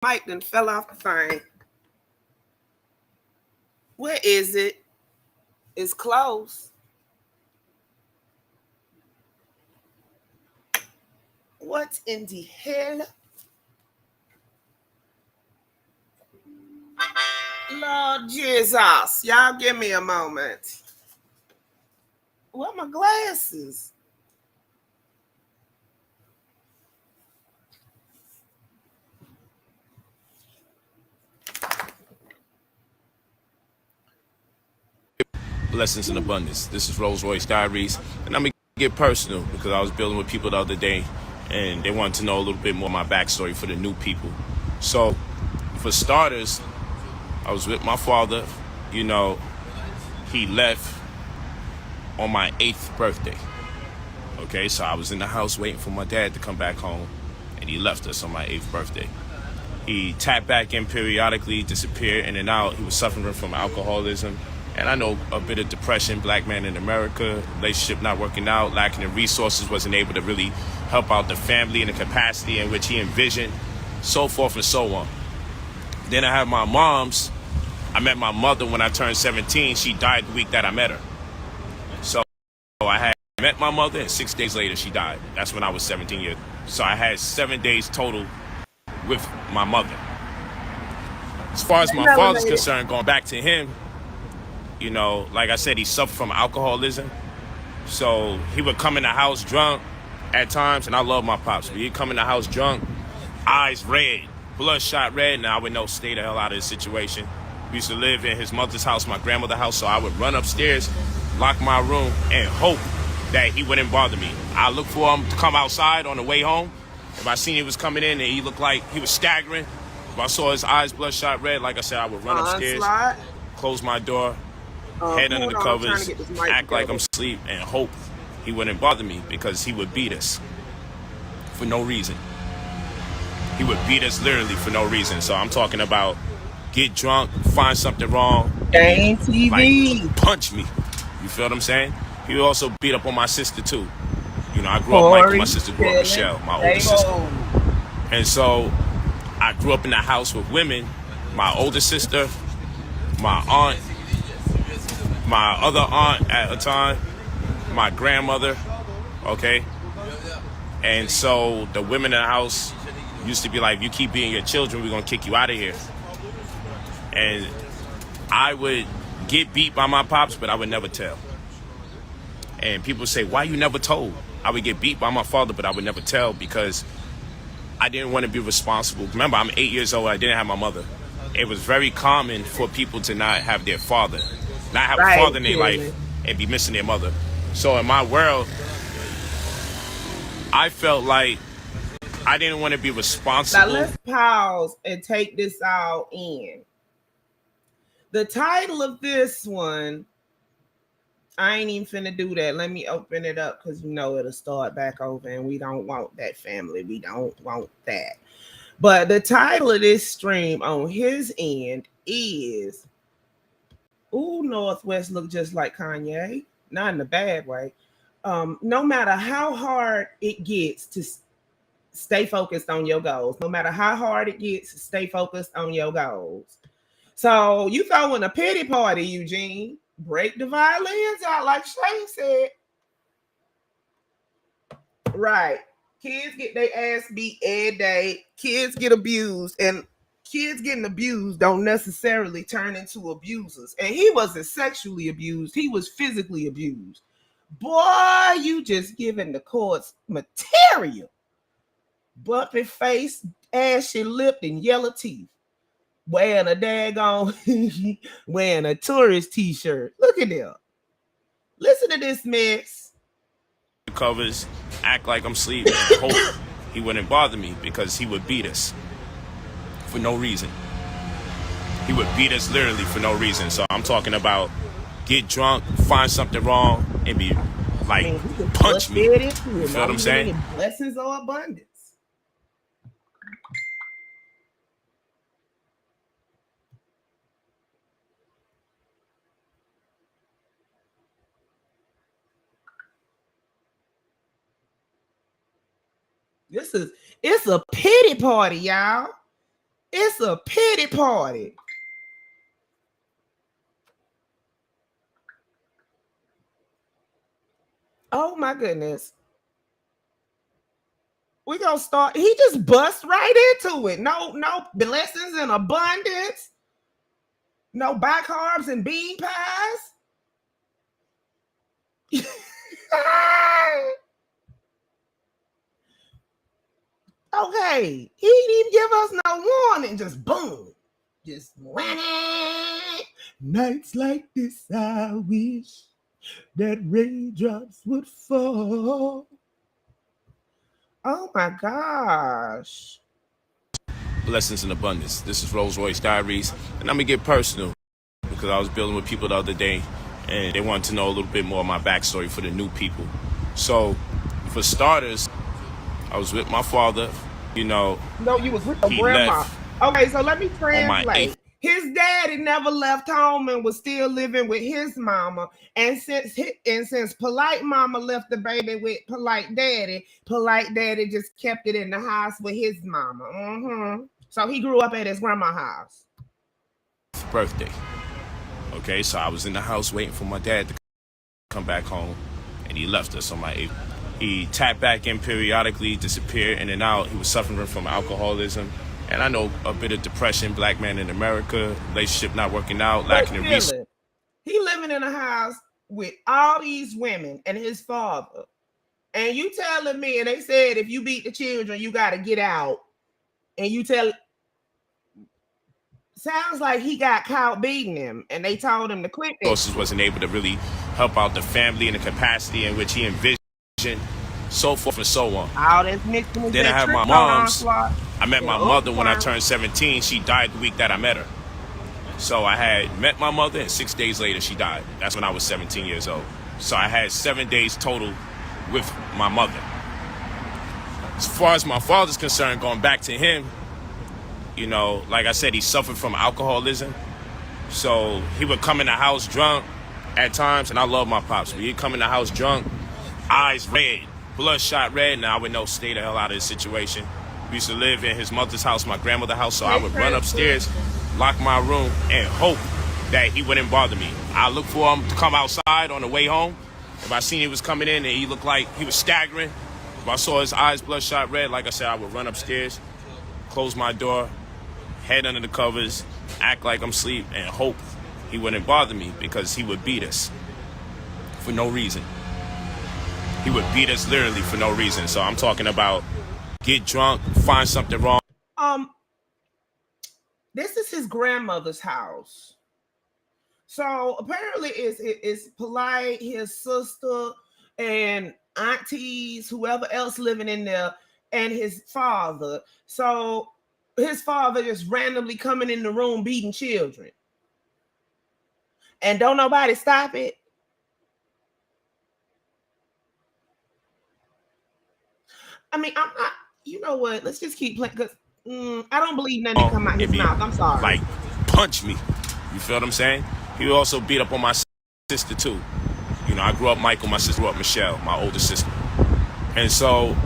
Mic then fell off the thing. Where is it? It's close. What in the hell? Lord Jesus. Y'all give me a moment. Where are my glasses? Blessings in abundance. This is Rolls Royce Diaries, and I'm gonna get personal because I was building with people the other day, and they wanted to know a little bit more of my backstory for the new people. So, for starters, I was with my father. You know, he left on my 8th birthday. Okay, so I was in the house waiting for my dad to come back home, and he left us on my 8th birthday. He tapped back in periodically, disappeared in and out. He was suffering from alcoholism. And I know a bit of depression, black man in America, relationship not working out, lacking in resources, wasn't able to really help out the family in the capacity in which he envisioned, so forth and so on. Then I had my mom's. I met my mother when I turned 17. She died the week that I met her. So I had met my mother, and 6 days later she died. That's when I was 17 years. So I had 7 days total with my mother. As far as my father's concerned, going back to him, you know, like I said, he suffered from alcoholism. So he would come in the house drunk at times, and I love my pops, but he'd come in the house drunk, eyes red, bloodshot red, and I would know, stay the hell out of this situation. We used to live in his mother's house, my grandmother's house, so I would run upstairs, lock my room, and hope that he wouldn't bother me. I look for him to come outside on the way home. If I seen he was coming in and he looked like he was staggering, if I saw his eyes bloodshot red, like I said, I would run upstairs, close my door, head under the covers, act like I'm asleep, and hope he wouldn't bother me because he would beat us for no reason. He would beat us literally for no reason. So I'm talking about get drunk, find something wrong, and TV. Like, punch me. You feel what I'm saying? He would also beat up on my sister too. You know, I grew up Michael, my sister grew up Michelle, my older sister. And so I grew up in the house with women, my older sister, my aunt, my other aunt at a time, my grandmother, okay? And so the women in the house used to be like, you keep being your children, we're gonna kick you out of here. And I would get beat by my pops, but I would never tell. And people say, why you never told? I would get beat by my father, but I would never tell because I didn't want to be responsible. Remember, I'm 8 years old, I didn't have my mother. It was very common for people to not have their father. Not have a father in their life and be missing their mother. So in my world, I felt like I didn't want to be responsible. Now let's pause and take this all in. The title of this one, I ain't even finna do that. Let me open it up because you know it'll start back over and we don't want that, family. We don't want that. But the title of this stream on his end is Ooh, Northwest look just like Kanye, not in a bad way. No matter how hard it gets to stay focused on your goals, no matter how hard it gets to stay focused on your goals. So you throwing a pity party, Eugene. Break the violins out, like Shane said. Right. Kids get their ass beat every day. Kids get abused, and kids getting abused don't necessarily turn into abusers. And he wasn't sexually abused. He was physically abused. Boy, you just giving the courts material. Bumpy face, ashy lip, and yellow teeth. Wearing a daggone, wearing a tourist t-shirt. Look at them. Listen to this mess. Covers, act like I'm asleep, and hope he wouldn't bother me because he would beat us for no reason. He would beat us literally for no reason. So I'm talking about get drunk, find something wrong, and be like, punch me. You feel what I'm saying? Blessings or abundance. It's a pity party, y'all. It's a pity party. Oh my goodness. We gonna start. He just bust right into it. No blessings in abundance. No bicarbs and bean pies. Okay, he didn't even give us no warning. Just boom, just nights like this. I wish that raindrops would fall. Oh my gosh. Blessings in abundance. This is Rolls Royce Diaries, and I'm gonna get personal because I was building with people the other day, and they wanted to know a little bit more of my backstory for the new people. So, for starters, I was with my father. You know, no, you was with your grandma. Okay, so let me translate. His daddy never left home and was still living with his mama. And since Polight mama left the baby with Polight daddy just kept it in the house with his mama. So he grew up at his grandma's house. Birthday. Okay, so I was in the house waiting for my dad to come back home, and he left us on my 8th. He tapped back in periodically, disappeared in and out. He was suffering from alcoholism. And I know a bit of depression, black man in America, relationship not working out, lacking in resources. He living in a house with all these women and his father. And you telling me, and they said if you beat the children, you got to get out. And you tell, sounds like he got caught beating him and they told him to quit this. Wasn't able to really help out the family in the capacity in which he envisioned, so forth and so on. All this mixing. Then I have my mom's. I met my mother when I turned 17. She died the week that I met her. So I had met my mother, and 6 days later she died. That's when I was 17 years old. So I had 7 days total with my mother. As far as my father's concerned, going back to him, you know, like I said, he suffered from alcoholism. So he would come in the house drunk at times, and I love my pops, but he'd come in the house drunk, eyes red, bloodshot red, and I would know, stay the hell out of this situation. We used to live in his mother's house, my grandmother's house, so I would run upstairs, lock my room, and hope that he wouldn't bother me. I look for him to come outside on the way home. If I seen he was coming in and he looked like he was staggering, if I saw his eyes bloodshot red, like I said, I would run upstairs, close my door, head under the covers, act like I'm asleep, and hope he wouldn't bother me because he would beat us for no reason. He would beat us literally for no reason. So I'm talking about get drunk, find something wrong. This is his grandmother's house. So apparently it's Polight, his sister, and aunties, whoever else living in there, and his father. So his father just randomly coming in the room beating children. And don't nobody stop it. I mean, I'm not, you know what? Let's just keep playing because I don't believe nothing come out his mouth. I'm sorry. Like, punch me. You feel what I'm saying? He also beat up on my sister, too. You know, I grew up Michael, my sister grew up Michelle, my older sister. And so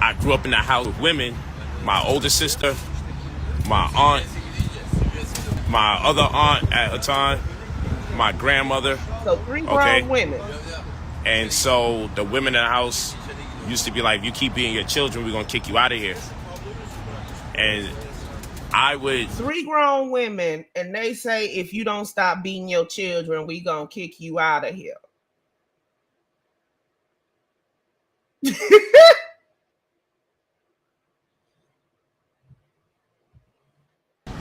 I grew up in a house with women, my older sister, my aunt, my other aunt at a time, my grandmother. So 3 grown women. And so the women in the house used to be like, you keep beating your children, we're going to kick you out of here. And I would... 3 grown women, and they say, if you don't stop beating your children, we going to kick you out of here.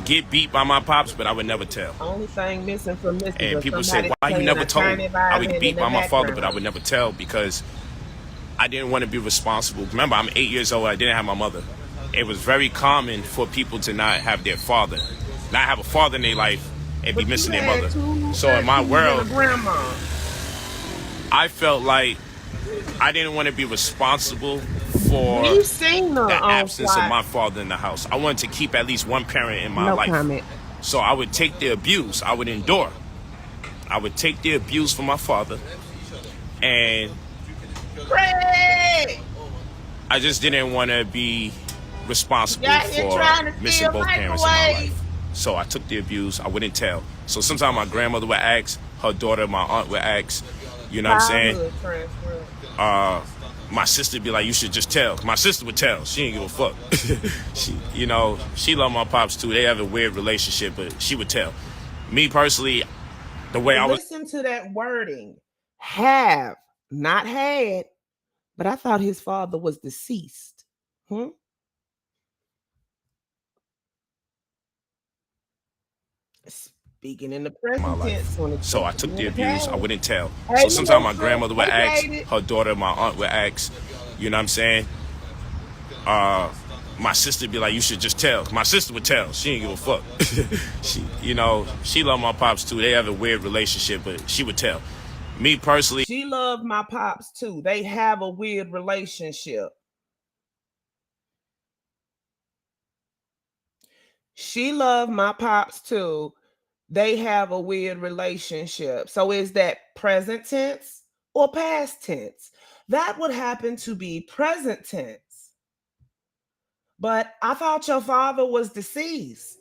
Get beat by my pops, but I would never tell. Only thing missing from this and people say, why you never told me? I would get beat by my father, but I would never tell because I didn't want to be responsible. Remember, I'm 8 years old. I didn't have my mother. It was very common for people to not have their father, not have a father in their life, and be missing their mother. So in my world, I felt like I didn't want to be responsible for the absence of my father in the house. I wanted to keep at least one parent in my life. So I would take the abuse. I would endure. I would take the abuse from my father. And I just didn't want to be responsible for missing both parents in my life. So I took the abuse. I wouldn't tell. So sometimes my grandmother would ask, her daughter, my aunt would ask, you know what I'm saying? My sister would be like, you should just tell. My sister would tell. She ain't give a fuck. She loved my pops too. They have a weird relationship, but she would tell. Me personally, the way I was... Listen to that wording. Have, not had. But I thought his father was deceased. Speaking in the present tense. So I took the abuse. I wouldn't tell. So sometimes my grandmother would ask, her daughter, my aunt would ask, you know what I'm saying? My sister would be like, you should just tell. My sister would tell. She ain't give a fuck. She loved my pops too. They have a weird relationship, but she would tell. Me personally, she loved my pops too. They have a weird relationship. She loved my pops too. They have a weird relationship. So is that present tense or past tense? That would happen to be present tense. But I thought your father was deceased,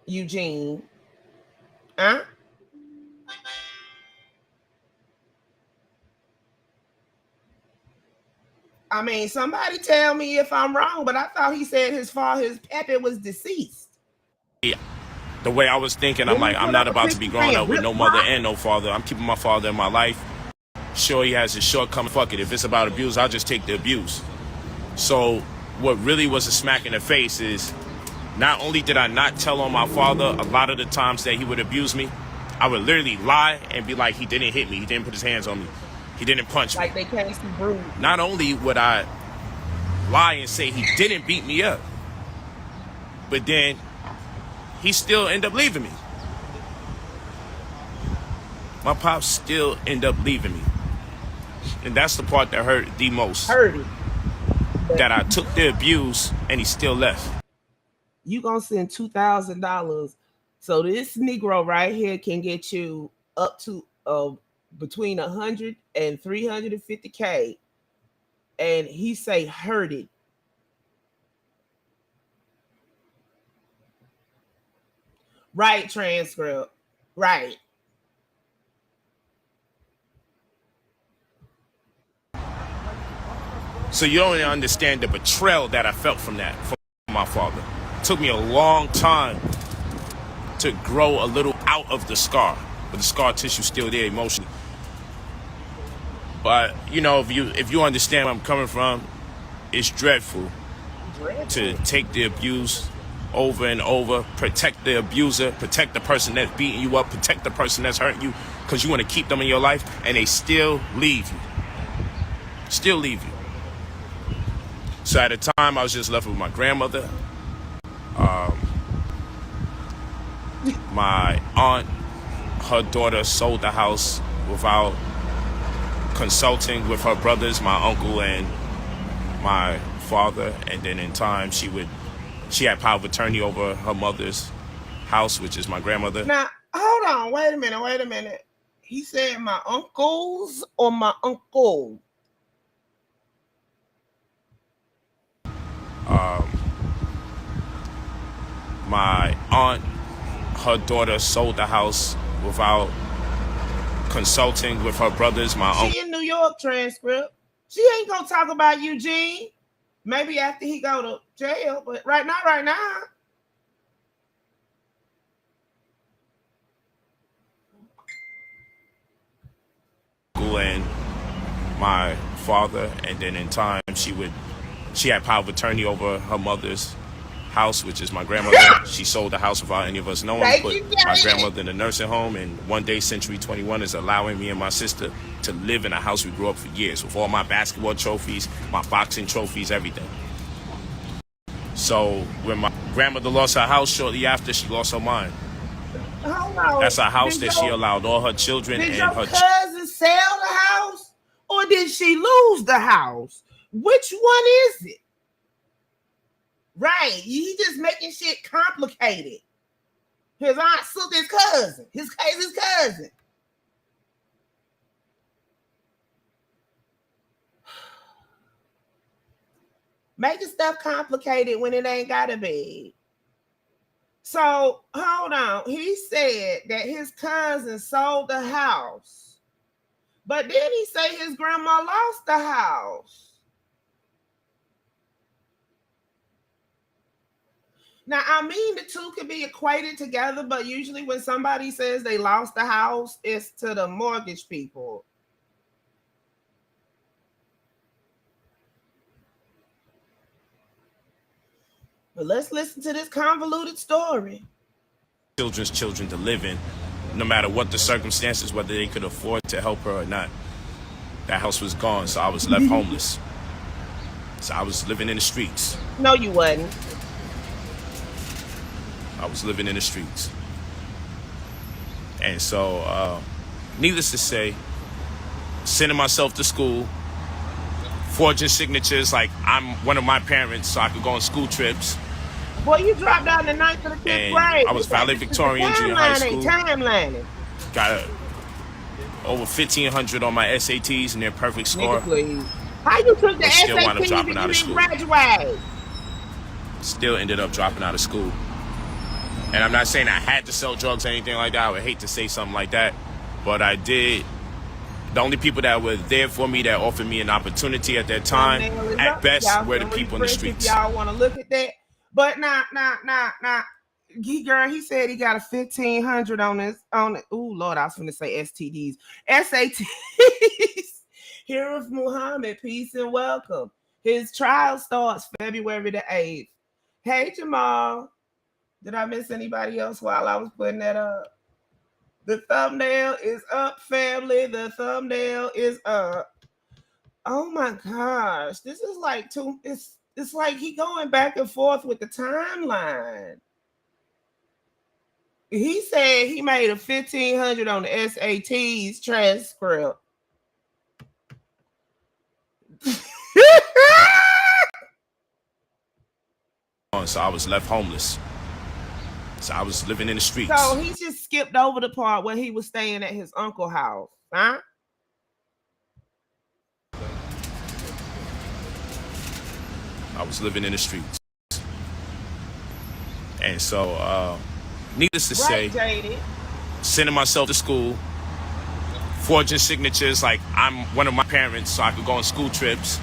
Eugene. Huh? I mean, somebody tell me if I'm wrong, but I thought he said his Pepe was deceased. Yeah. The way I was thinking, I'm like, I'm not about to be growing up with no mother and no father. I'm keeping my father in my life. Sure, he has his shortcomings. Fuck it. If it's about abuse, I'll just take the abuse. So what really was a smack in the face is, not only did I not tell on my father a lot of the times that he would abuse me, I would literally lie and be like, he didn't hit me. He didn't put his hands on me. He didn't punch me. Like they can't see bruise. Not only would I lie and say he didn't beat me up, but then he still ended up leaving me. My pops still ended up leaving me. And that's the part that hurt the most. That I took the abuse and he still left. You gonna send $2,000. So this Negro right here can get you up to between 100 and 350K. And he say hurted. Right, transcript. Right. So you don't even understand the betrayal that I felt from my father. It took me a long time to grow a little out of the scar, but the scar tissue still there emotionally. But if you understand where I'm coming from, it's dreadful to take the abuse over and over, protect the abuser, protect the person that's beating you up, protect the person that's hurting you, because you want to keep them in your life, and they still leave you. Still leave you. So at the time, I was just left with my grandmother. My aunt, her daughter sold the house without consulting with her brothers, my uncle and my father. And then in time, she had power of attorney over her mother's house, which is my grandmother. Now, hold on. Wait a minute. He said my uncles or my uncle? My aunt, her daughter sold the house without consulting with her brothers, my uncle. She in New York, transcript. She ain't gonna talk about Eugene. Maybe after he go to jail, but right now. And my father, and then in time she had power of attorney over her mother's house, which is my grandmother. She sold the house without any of us knowing, put my grandmother in a nursing home, and one day Century 21 is allowing me and my sister to live in a house we grew up for years, with all my basketball trophies, my boxing trophies, everything. So when my grandmother lost her house shortly after, she lost her mind. That's a house that she allowed all her children and her cousin sell the house, or did she lose the house? Which one is it? Right, he just making shit complicated. His aunt took his cousin. His cousin. Making stuff complicated when it ain't gotta be. So hold on. He said that his cousin sold the house, but then he say his grandma lost the house. Now, I mean, the two could be equated together, but usually when somebody says they lost the house, it's to the mortgage people. But let's listen to this convoluted story. Children's children to live in, no matter what the circumstances, whether they could afford to help her or not. That house was gone, so I was left homeless. So I was living in the streets. No, you wasn't. I was living in the streets. And so, needless to say, sending myself to school, forging signatures like I'm one of my parents so I could go on school trips. Boy, you dropped out in the 9th or the 10th grade. I was valedictorian junior high school. Timelining. Got over 1,500 on my SATs and their perfect score. Nigga, please. How you took the Still wound up SATs dropping and out you of didn't school. graduate? Still ended up dropping out of school. And I'm not saying I had to sell drugs or anything like that. I would hate to say something like that. But I did. The only people that were there for me, that offered me an opportunity at that time, at best, were the people in the streets. Y'all want to look at that? But nah. Girl, he said he got a 1,500 on it. Ooh, Lord, I was going to say STDs. SATs. Here of Muhammad, peace and welcome. His trial starts February the 8th. Hey, Jamal. Did I miss anybody else while I was putting that up? The thumbnail is up, family. The thumbnail is up. Oh my gosh. This is like it's like he going back and forth with the timeline. He said he made a 1,500 on the SATs transcript. So I was left homeless. So I was living in the streets. So he just skipped over the part where he was staying at his uncle's house, huh? I was living in the streets. And so, needless to say, Jaded. sending myself to school, forging signatures like I'm one of my parents so I could go on school trips.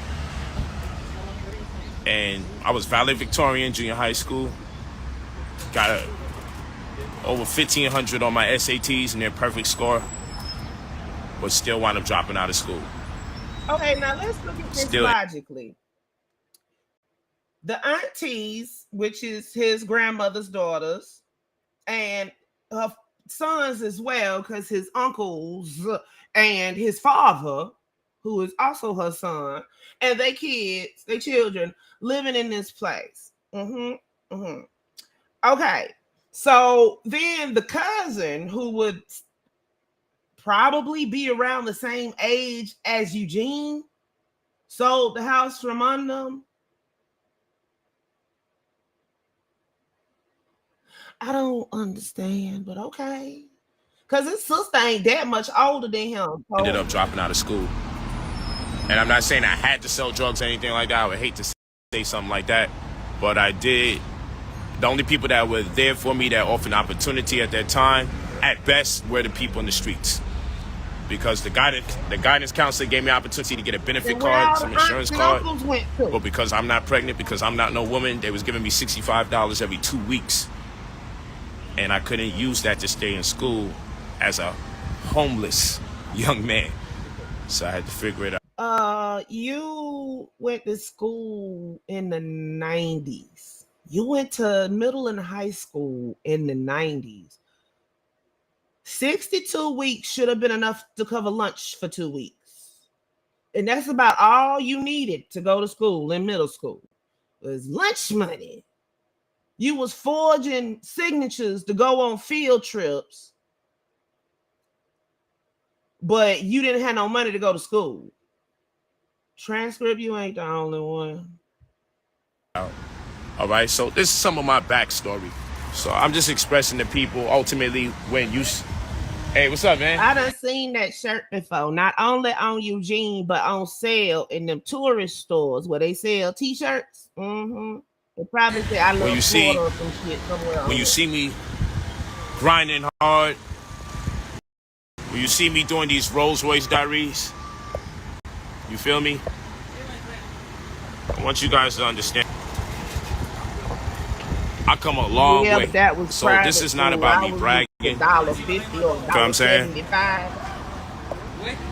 And I was valedictorian junior high school. Got over 1,500 on my SATs and their perfect score. But still wound up dropping out of school. Okay, now let's look at this logically. The aunties, which is his grandmother's daughters, and her sons as well, because his uncles and his father, who is also her son, and they kids, they children, living in this place. Okay, so then the cousin, who would probably be around the same age as Eugene, sold the house from under them. I don't understand, but okay. Because his sister ain't that much older than him. So. Ended up dropping out of school. And I'm not saying I had to sell drugs or anything like that. I would hate to say something like that. But I did. The only people that were there for me, that offered an opportunity at that time, at best, were the people in the streets. Because the guidance counselor gave me an opportunity to get a benefit card, some insurance card. But because I'm not pregnant, because I'm not no woman, they was giving me $65 every 2 weeks. And I couldn't use that to stay in school as a homeless young man. So I had to figure it out. You went to school in the 90s. You went to middle and high school in the 90s. 62 weeks should have been enough to cover lunch for 2 weeks. And that's about all you needed to go to school in middle school was lunch money. You was forging signatures to go on field trips, but you didn't have no money to go to school. Transcript, you ain't the only one. All right, so this is some of my backstory. So I'm just expressing to people, ultimately, when you Hey, what's up, man? I done seen that shirt before, not only on Eugene, but on sale in them tourist stores where they sell t-shirts. Mm-hmm. They probably say I love Florida or some shit somewhere. When you see me grinding hard, when you see me doing these Rolls Royce diaries, you feel me? I want you guys to understand. I come a long way. That was so this is not about me bragging. $1.50 or $1.75.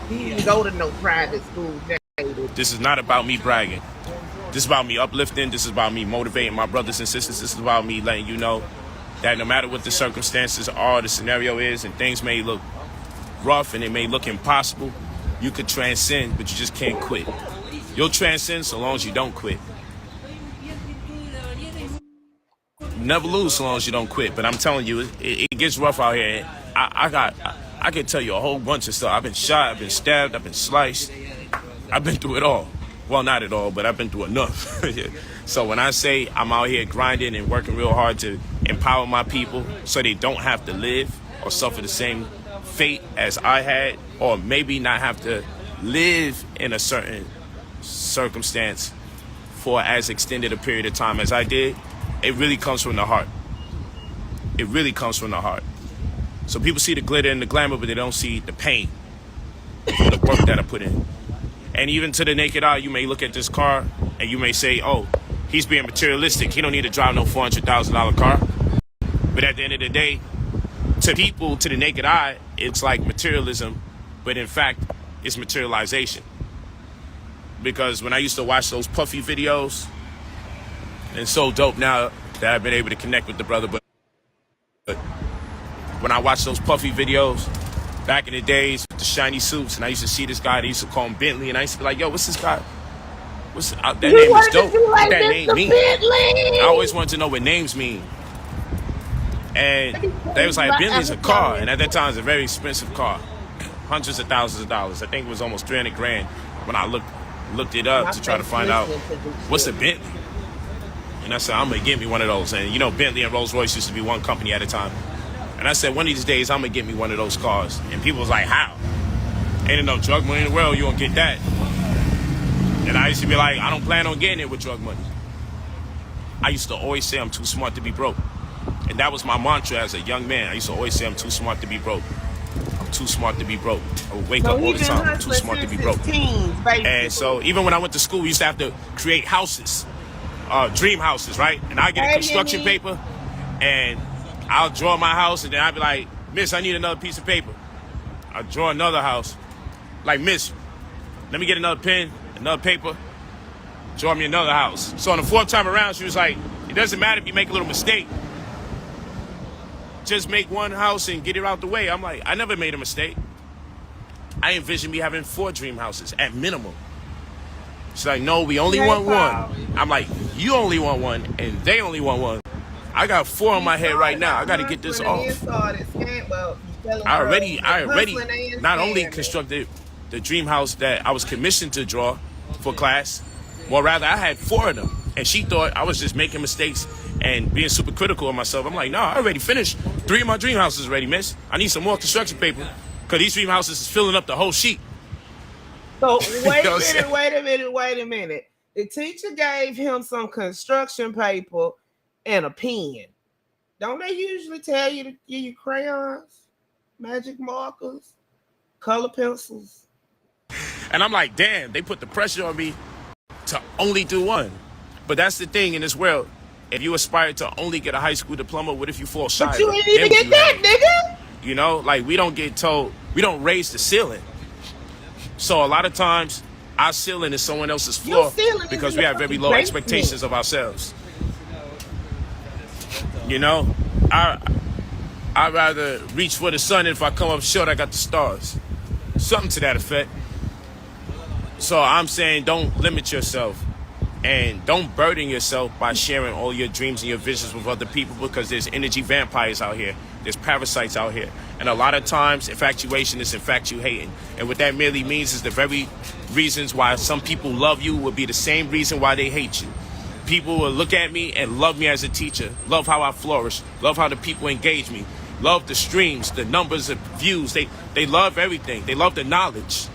He didn't go to no private school. This is not about me bragging. This is about me uplifting. This is about me motivating my brothers and sisters. This is about me letting you know that no matter what the circumstances are, the scenario is, and things may look rough and it may look impossible, you could transcend, but you just can't quit. You'll transcend so long as you don't quit. Never lose so long as you don't quit. But I'm telling you, it gets rough out here. I can tell you a whole bunch of stuff. I've been shot, I've been stabbed, I've been sliced. I've been through it all. Well, not at all, but I've been through enough. So when I say I'm out here grinding and working real hard to empower my people so they don't have to live or suffer the same fate as I had, or maybe not have to live in a certain circumstance for as extended a period of time as I did, it really comes from the heart. It really comes from the heart. So people see the glitter and the glamour, but they don't see the pain from the work that I put in. And even to the naked eye, you may look at this car and you may say, oh, he's being materialistic. He don't need to drive no $400,000 car. But at the end of the day, to people, to the naked eye, it's like materialism, but in fact, it's materialization. Because when I used to watch those puffy videos, and it's so dope now that I've been able to connect with the brother, but when I watch those puffy videos, back in the days with the shiny suits, and I used to see this guy, they used to call him Bentley, and I used to be like, yo, what's this guy? That name is dope. What that name mean? I always wanted to know what names mean. And they was like, Bentley's a car, and at that time, it's a very expensive car. Hundreds of thousands of dollars. I think it was almost 300 grand when I looked it up to try to find out what's a Bentley. And I said, I'm going to get me one of those. And, you know, Bentley and Rolls Royce used to be one company at a time. And I said, one of these days, I'm going to get me one of those cars. And people was like, how? Ain't no drug money in the world, you won't get that. And I used to be like, I don't plan on getting it with drug money. I used to always say I'm too smart to be broke. And that was my mantra as a young man. I used to always say I'm too smart to be broke. I'm too smart to be broke. I would wake up all the time, I'm too smart to be broke. And so even when I went to school, we used to have to create houses, dream houses, right? And I get a construction paper, and I'll draw my house, and then I'd be like, Miss, I need another piece of paper. I'll draw another house. Like, Miss, let me get another pen, another paper, draw me another house. So on the fourth time around, she was like, it doesn't matter if you make a little mistake. Just make one house and get it out the way. I'm like, I never made a mistake. I envisioned me having 4 dream houses at minimum. She's like, no, we only want one. I'm like, you only want one, and they only want one. I got 4 on my head right now. I got to get this off. I already not only constructed the dream house that I was commissioned to draw for class, well, rather, I had 4 of them. And she thought I was just making mistakes and being super critical of myself. I'm like, no, I already finished 3 of my dream houses already, miss. I need some more construction paper because these dream houses is filling up the whole sheet. So wait a minute. The teacher gave him some construction paper and a pen. Don't they usually tell you to give you crayons, magic markers, color pencils? And I'm like, damn, they put the pressure on me to only do one. But that's the thing in this world. If you aspire to only get a high school diploma, what if you fall shy? But you ain't even get that, nigga. You know, like we don't get told, we don't raise the ceiling. So a lot of times, our ceiling is someone else's floor because we have very low expectations of ourselves. You know, I'd rather reach for the sun, and if I come up short, I got the stars. Something to that effect. So I'm saying don't limit yourself. And don't burden yourself by sharing all your dreams and your visions with other people because there's energy vampires out here. There's parasites out here. And a lot of times, infatuation is infatuating. And what that merely means is the very reasons why some people love you will be the same reason why they hate you. People will look at me and love me as a teacher, love how I flourish, love how the people engage me. love the streams, the numbers of views. They love everything. They love the knowledge.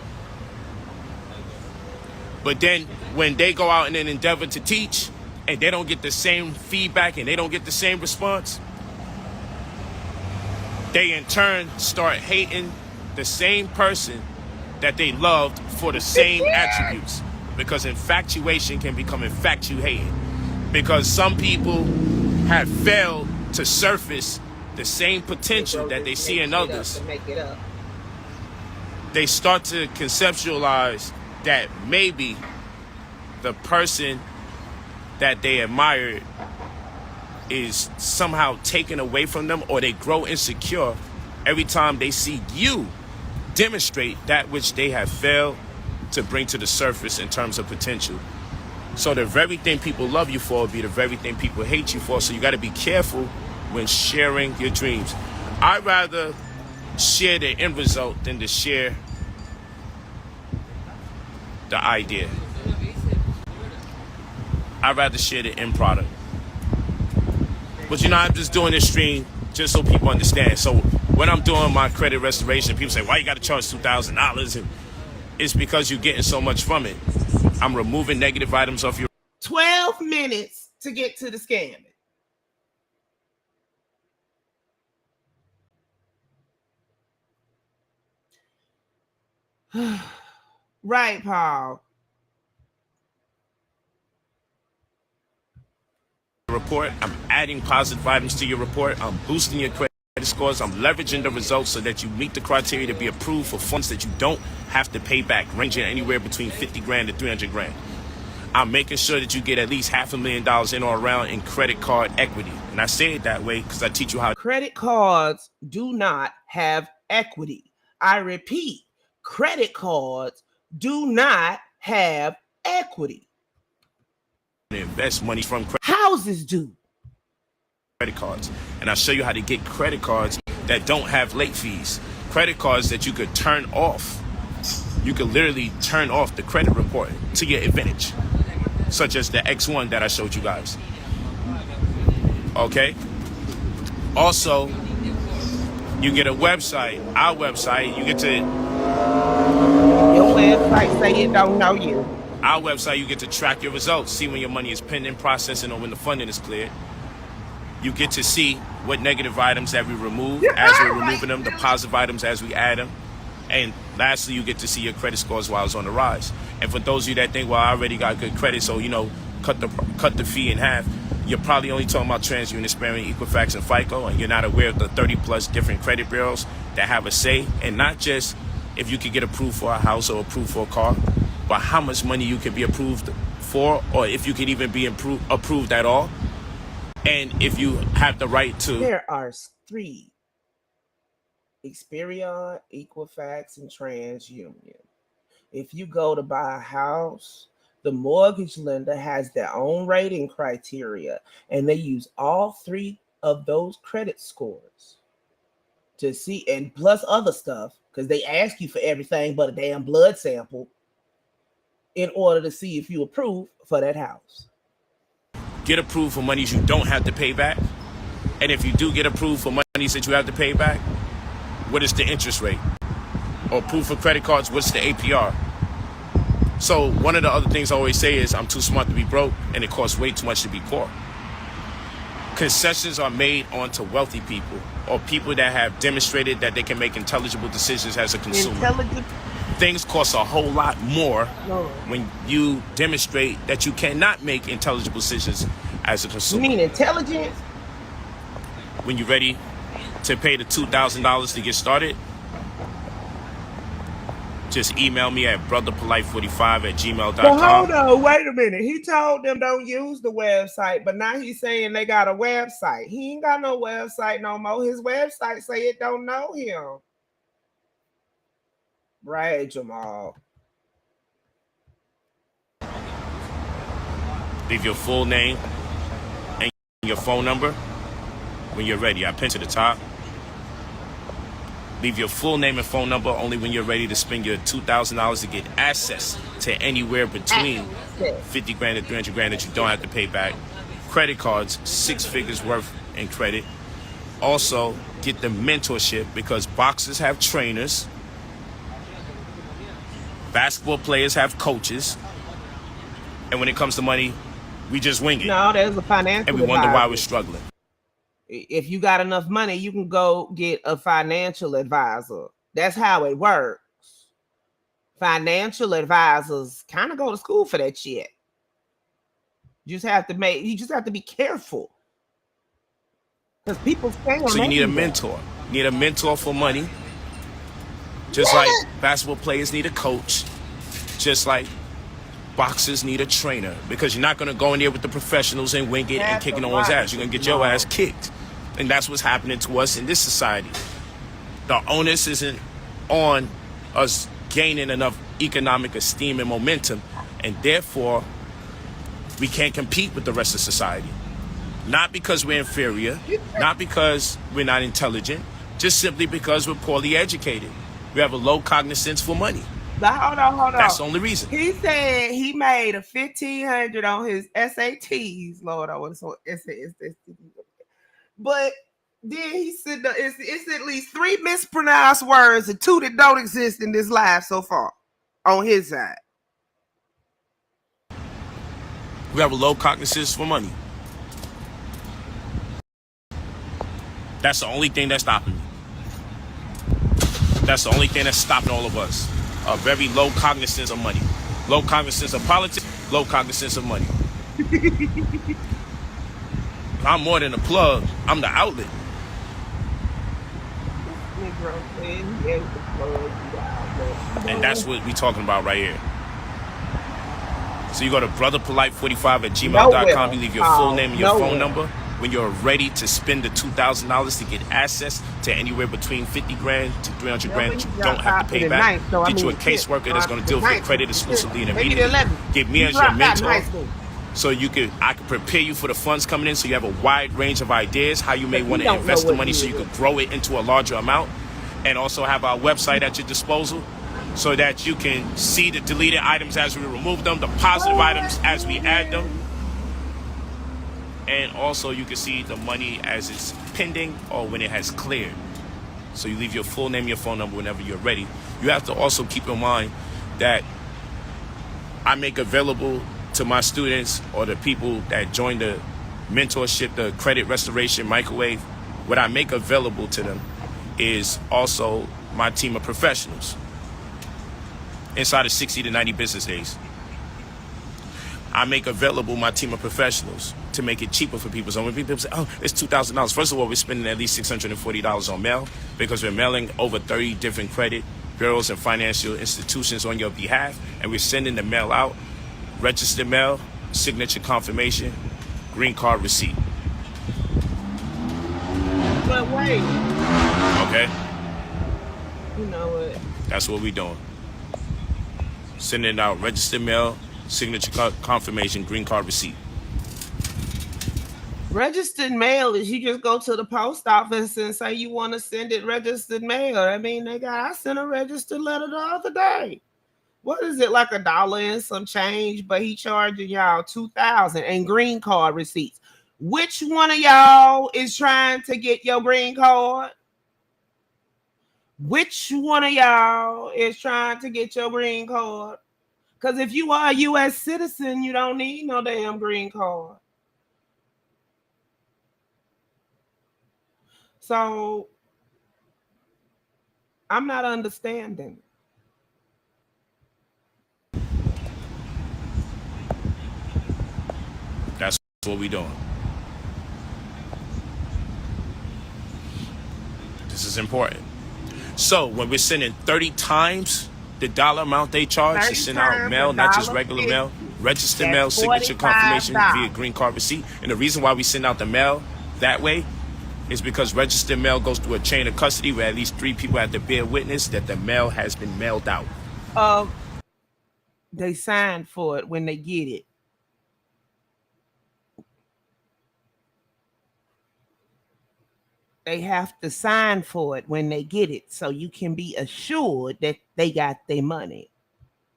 But then when they go out and then endeavor to teach and they don't get the same feedback and they don't get the same response, they in turn start hating the same person that they loved for the same attributes. Because infatuation can become infatuating. Because some people have failed to surface the same potential that they see in others. They start to conceptualize that maybe the person that they admired is somehow taken away from them, or they grow insecure every time they see you demonstrate that which they have failed to bring to the surface in terms of potential. So the very thing people love you for will be the very thing people hate you for. So you got to be careful when sharing your dreams. I'd rather share the end result than to share the idea. I'd rather share the end product. But you know, I'm just doing this stream just so people understand. So when I'm doing my credit restoration, people say, why you got to charge $2,000? And it's because you're getting so much from it. I'm removing negative items off your... 12 minutes to get to the scamming. Right, Paul. Report. I'm adding positive items to your report. I'm boosting your credit scores. I'm leveraging the results so that you meet the criteria to be approved for funds that you don't have to pay back, ranging anywhere between 50 grand to 300 grand. I'm making sure that you get at least $500,000 in or around in credit card equity. And I say it that way because I teach you how. Credit cards do not have equity. I repeat, credit cards do not have equity. Invest money from credit. Houses do. Credit cards. And I'll show you how to get credit cards that don't have late fees. Credit cards that you could turn off. You could literally turn off the credit report to your advantage. Such as the X1 that I showed you guys. Okay? Also, you get a website, our website, you get to... Your website say it don't know you. Our website, you get to track your results, see when your money is pending, processing, or when the funding is cleared. You get to see what negative items that we remove as we're removing them, the positive items as we add them. And lastly, you get to see your credit scores while it's on the rise. And for those of you that think, well, I already got good credit, so, you know, cut the fee in half, you're probably only talking about TransUnion, Experian, Equifax, and FICO, and you're not aware of the 30-plus different credit bureaus that have a say, and not just if you could get approved for a house or approved for a car, but how much money you can be approved for, or if you can even be approved at all, and if you have the right to... There are 3. Experian, Equifax, and TransUnion. If you go to buy a house, the mortgage lender has their own rating criteria, and they use all 3 of those credit scores to see, and plus other stuff, because they ask you for everything but a damn blood sample in order to see if you approve for that house. Get approved for monies you don't have to pay back. And if you do get approved for monies that you have to pay back, what is the interest rate? Or approved for credit cards, what's the APR? So one of the other things I always say is I'm too smart to be broke, and it costs way too much to be poor. Concessions are made onto wealthy people or people that have demonstrated that they can make intelligible decisions as a consumer. Things cost a whole lot more when you demonstrate that you cannot make intelligible decisions as a consumer. You mean intelligence? When you're ready to pay the $2,000 to get started, just email me at brotherpolite45@gmail.com. But hold on, wait a minute. He told them don't use the website, but now he's saying they got a website. He ain't got no website no more. His website say it don't know him. Right, Jamal. Leave your full name and your phone number when you're ready. I pinned to the top. Leave your full name and phone number only when you're ready to spend your $2,000 to get access to anywhere between 50 grand and 300 grand that you don't have to pay back. Credit cards, 6 figures worth in credit. also get the mentorship, because boxers have trainers, basketball players have coaches, and when it comes to money, we just wing it. No, there's a financial and we wonder why advisor. we're struggling. If you got enough money, you can go get a financial advisor. That's how it works. Financial advisors kind of go to school for that shit. You just have to be careful. Because people scam. So you need a mentor. You need a mentor for money. Just like basketball players need a coach. Just like boxers need a trainer. Because you're not going to go in there with the professionals and wing it and kicking no one's ass. You're going to get your ass kicked. And that's what's happening to us in this society. The onus isn't on us gaining enough economic esteem and momentum, and therefore we can't compete with the rest of society. Not because we're inferior, not because we're not intelligent, just simply because we're poorly educated. We have a low cognizance for money. But hold on. That's the only reason. He said he made a $1,500 on his SATs. Lord, I was so SATs. But then he said it's at least 3 mispronounced words and 2 that don't exist in this life so far on his side. We have a low cognizance for money. That's the only thing that's stopping me. That's the only thing that's stopping all of us. A very low cognizance of money. Low cognizance of politics, low cognizance of money. I'm more than a plug. I'm the outlet. And that's what we're talking about right here. So you go to brotherpolite45@gmail.com. You leave your full name and your phone number. When you're ready to spend the $2,000 to get access to anywhere between 50 grand to 300 grand that you don't have to pay back. Get you a caseworker that's going to deal with your credit exclusively and immediately. Get me as your mentor. So I can prepare you for the funds coming in, so you have a wide range of ideas how you may want to invest the money so you can grow it into a larger amount, and also have our website at your disposal so that you can see the deleted items as we remove them, the positive items as we add them, and also you can see the money as it's pending or when it has cleared. So you leave your full name, your phone number whenever you're ready. You have to also keep in mind that I make available to my students or the people that join the mentorship, the credit restoration microwave, what I make available to them is also my team of professionals inside of 60 to 90 business days. I make available my team of professionals to make it cheaper for people. So when people say, oh, it's $2,000, first of all, we're spending at least $640 on mail because we're mailing over 30 different credit bureaus and financial institutions on your behalf, and we're sending the mail out. Registered mail, signature confirmation, green card receipt. But wait. Okay? You know what? That's what we're doing. Sending out registered mail, signature confirmation, green card receipt. Registered mail is you just go to the post office and say you want to send it registered mail. I mean, I sent a registered letter the other day. What is it, like $1 and some change? But he charging y'all $2,000 and green card receipts. Which one of y'all is trying to get your green card? Which one of y'all is trying to get your green card? Because if you are a U.S. citizen, you don't need no damn green card. So I'm not understanding. That's what we're doing. This is important. So when we're sending 30 times the dollar amount they charge to send out mail, not just regular mail, registered mail, signature confirmation via green card receipt. And the reason why we send out the mail that way is because registered mail goes through a chain of custody where at least 3 people have to bear witness that the mail has been mailed out. They sign for it when they get it. They have to sign for it when they get it, so you can be assured that they got their money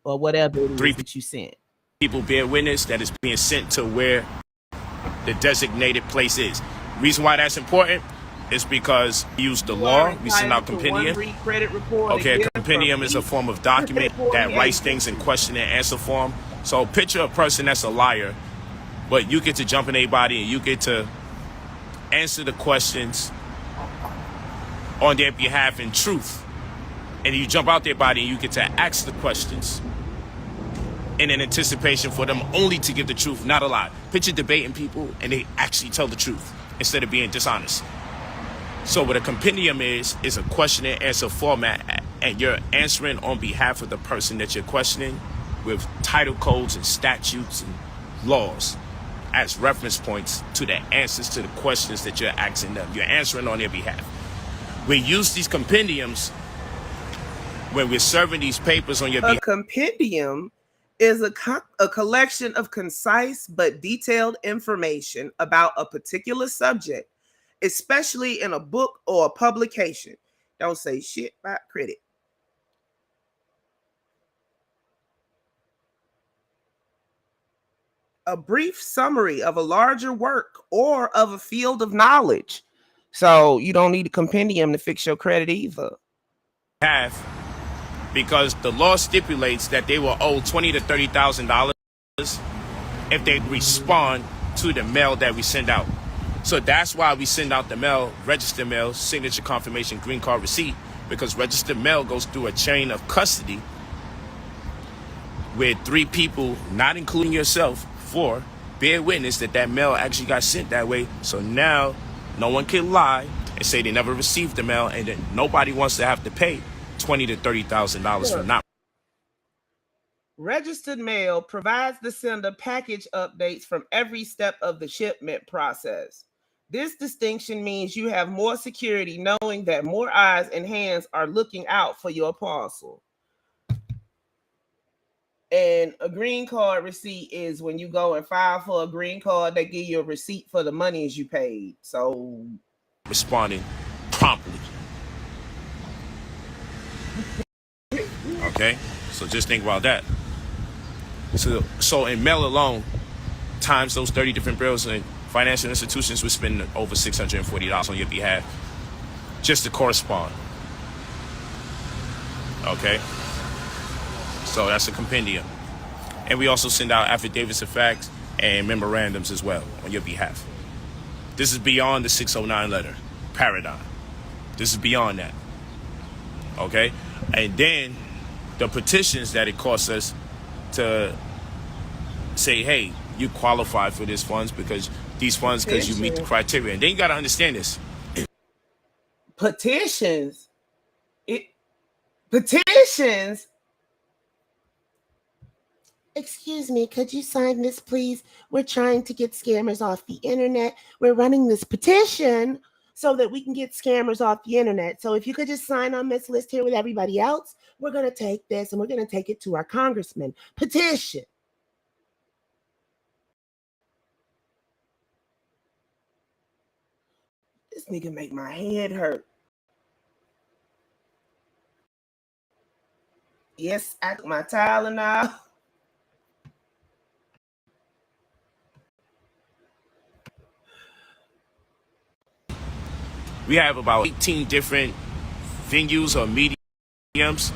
or whatever it is that you sent. People bear witness that it's being sent to where the designated place is. Reason why that's important, It's because we use the You are law. We send out entitled to one compendium. brief credit report. Okay, a again compendium from is a each form of document that writes things in agency. question and answer form. So picture a person that's a liar, but you get to jump in anybody and you get to answer the questions on their behalf in truth. And you jump out their body and you get to ask the questions in an anticipation for them only to give the truth, not a lie. Picture debating people and they actually tell the truth instead of being dishonest. So what a compendium is a question and answer format, and you're answering on behalf of the person that you're questioning with title codes and statutes and laws as reference points to the answers to the questions that you're asking them. You're answering on their behalf. We use these compendiums when we're serving these papers on your behalf. A compendium is a collection of concise but detailed information about a particular subject, especially in a book or a publication. Don't say shit about credit. A brief summary of a larger work or of a field of knowledge. So you don't need a compendium to fix your credit either. Because the law stipulates that they will owe $20,000 to $30,000 if they respond to the mail that we send out. So that's why we send out the mail, registered mail, signature confirmation, green card receipt, because registered mail goes through a chain of custody where 3 people, not including yourself, 4, bear witness that that mail actually got sent that way. So now no one can lie and say they never received the mail, and then nobody wants to have to pay $20,000 to $30,000 for not. Registered mail provides the sender package updates from every step of the shipment process. This distinction means you have more security knowing that more eyes and hands are looking out for your parcel. And a green card receipt is when you go and file for a green card, they give you a receipt for the monies you paid. So responding promptly. Okay, so just think about that. So in mail alone, times those 30 different bills, and financial institutions would spend over $640 on your behalf just to correspond. Okay, so that's a compendium. And we also send out affidavits of facts and memorandums as well on your behalf. This is beyond the 609 letter paradigm. This is beyond that. Okay, and then the petitions that it costs us to say, hey, you qualify for these funds because you meet the criteria. And then you got to understand this. Petitions. Excuse me, could you sign this, please? We're trying to get scammers off the internet. We're running this petition so that we can get scammers off the internet. So if you could just sign on this list here with everybody else, we're going to take this and we're going to take it to our congressman. Petition. This nigga make my head hurt. Yes, I took my Tylenol. We have about 18 different venues or mediums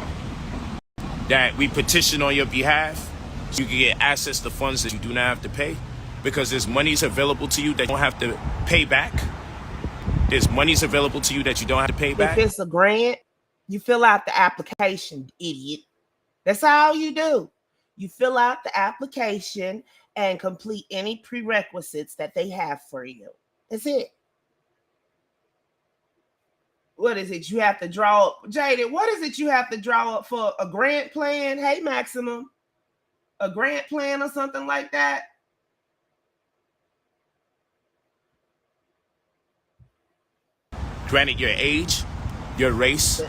that we petition on your behalf. So you can get access to funds that you do not have to pay, because there's monies available to you that you don't have to pay back. There's monies available to you that you don't have to pay back. If it's a grant, you fill out the application, idiot. That's all you do. You fill out the application and complete any prerequisites that they have for you. That's it. What is it you have to draw up? Jaded, what is it you have to draw up for a grant plan? Hey, Maximum, a grant plan or something like that? Granted, your age, your race,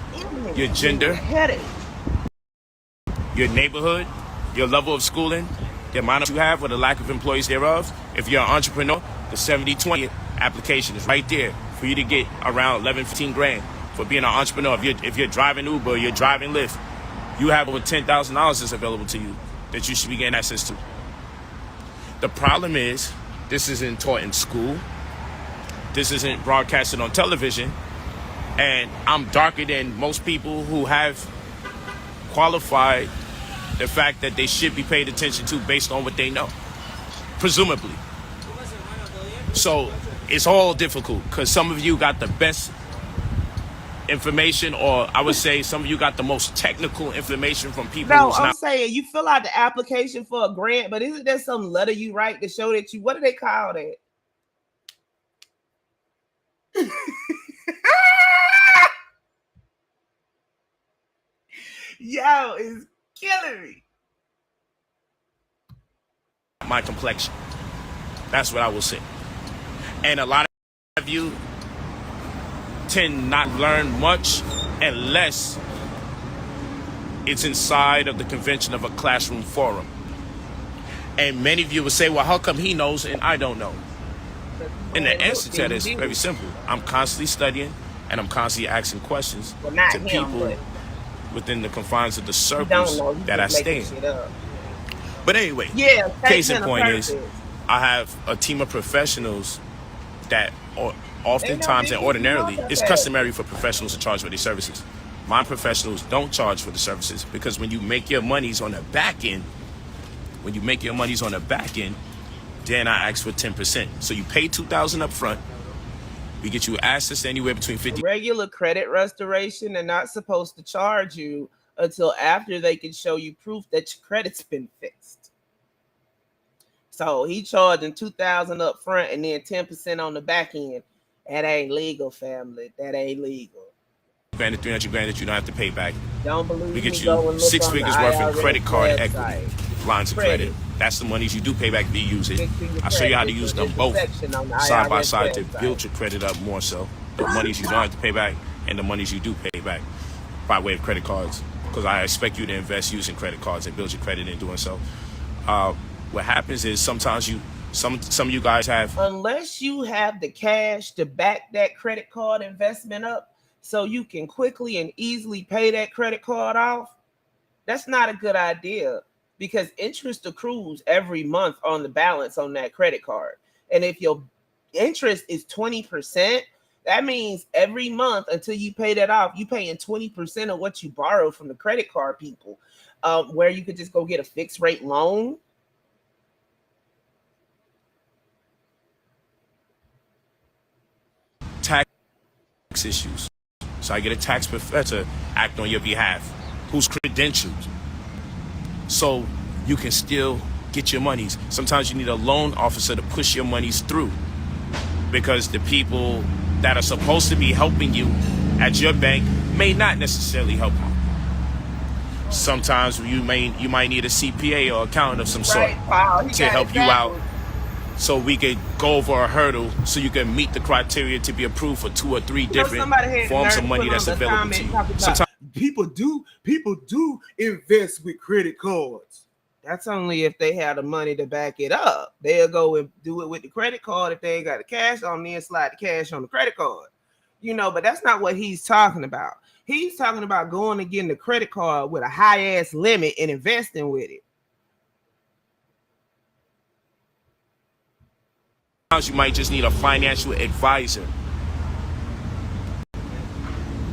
your gender, your neighborhood, your level of schooling, the amount you have or the lack of employees thereof. If you're an entrepreneur, the 70-20 application is right there for you to get around 11, 15 grand for being an entrepreneur. If you're driving Uber, you're driving Lyft, you have over $10,000 that's available to you that you should be getting access to. The problem is this isn't taught in school. this isn't broadcasted on television, and I'm darker than most people who have qualified the fact that they should be paid attention to based on what they know, presumably. So it's all difficult because some of you got the best information, or I would say some of you got the most technical information from people. No, I'm saying you fill out the application for a grant, but isn't there some letter you write to show that you, what do they call that? Yo, it's killing me. My complexion. That's what I will say. And a lot of you tend not to learn much unless it's inside of the convention of a classroom forum. And many of you will say, well, how come he knows and I don't know? And the answer to that is very simple. I'm constantly studying and I'm constantly asking questions to people within the confines of the circles that I stay in. But anyway, case in point is I have a team of professionals that oftentimes and ordinarily it's customary for professionals to charge for their services. My professionals don't charge for the services because when you make your monies on the back end, then I ask for 10%. So you pay $2,000 up front. We get you access to anywhere between 50. Regular credit restoration, they're not supposed to charge you until after they can show you proof that your credit's been fixed. So he charging $2,000 up front and then 10% on the back end. That ain't legal, family. That ain't legal. $300 that you don't have to pay back. Don't believe we get me, you 6 figures worth of credit card equity, lines of credit. That's the monies you do pay back if you use it. I'll show you how to use them both side by side to build your credit up more so. The monies you don't have to pay back and the monies you do pay back by way of credit cards. Because I expect you to invest using credit cards and build your credit in doing so. What happens is sometimes some of you guys have, unless you have the cash to back that credit card investment up so you can quickly and easily pay that credit card off, that's not a good idea because interest accrues every month on the balance on that credit card. And if your interest is 20%, that means every month until you pay that off, you paying 20% of what you borrowed from the credit card people, where you could just go get a fixed rate loan. Tax issues. So I get a tax professor act on your behalf who's credentialed so you can still get your monies. Sometimes you need a loan officer to push your monies through because the people that are supposed to be helping you at your bank may not necessarily help you. Sometimes you might need a CPA or accountant of some sort to help you out so we could go over a hurdle so you can meet the criteria to be approved for 2 or 3 different forms of money that's available to you. Sometimes people do invest with credit cards. That's only if they have the money to back it up. They'll go and do it with the credit card if they ain't got the cash on there, slide the cash on the credit card. But that's not what he's talking about. He's talking about going and getting the credit card with a high ass limit and investing with it. you might just need a financial advisor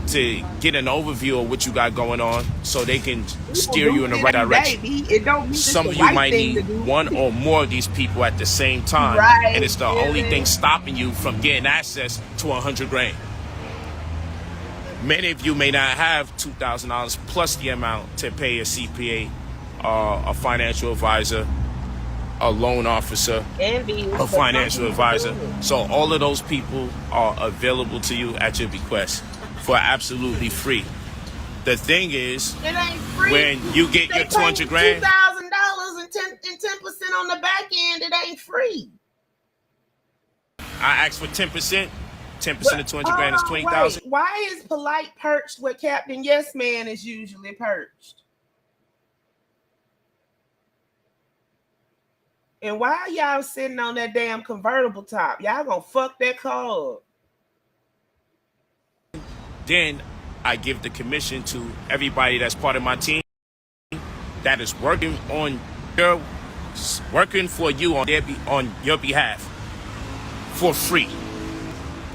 to get an overview of what you got going on so they can steer you in the right direction. Some of you might need one or more of these people at the same time, and it's the only thing stopping you from getting access to $100,000. Many of you may not have $2,000 plus the amount to pay a CPA, a financial advisor, a loan officer, a financial advisor. So all of those people are available to you at your bequest for absolutely free. The thing is, when you get your $200,000, $2,000 and 10% on the back end, it ain't free. I asked for 10%. 10% of $200,000 is $20,000. Why is Polight perched where Captain Yes Man is usually perched? And why are y'all sitting on that damn convertible top? Y'all gonna fuck that car up. Then I give the commission to everybody that's part of my team that is working for you on your behalf for free.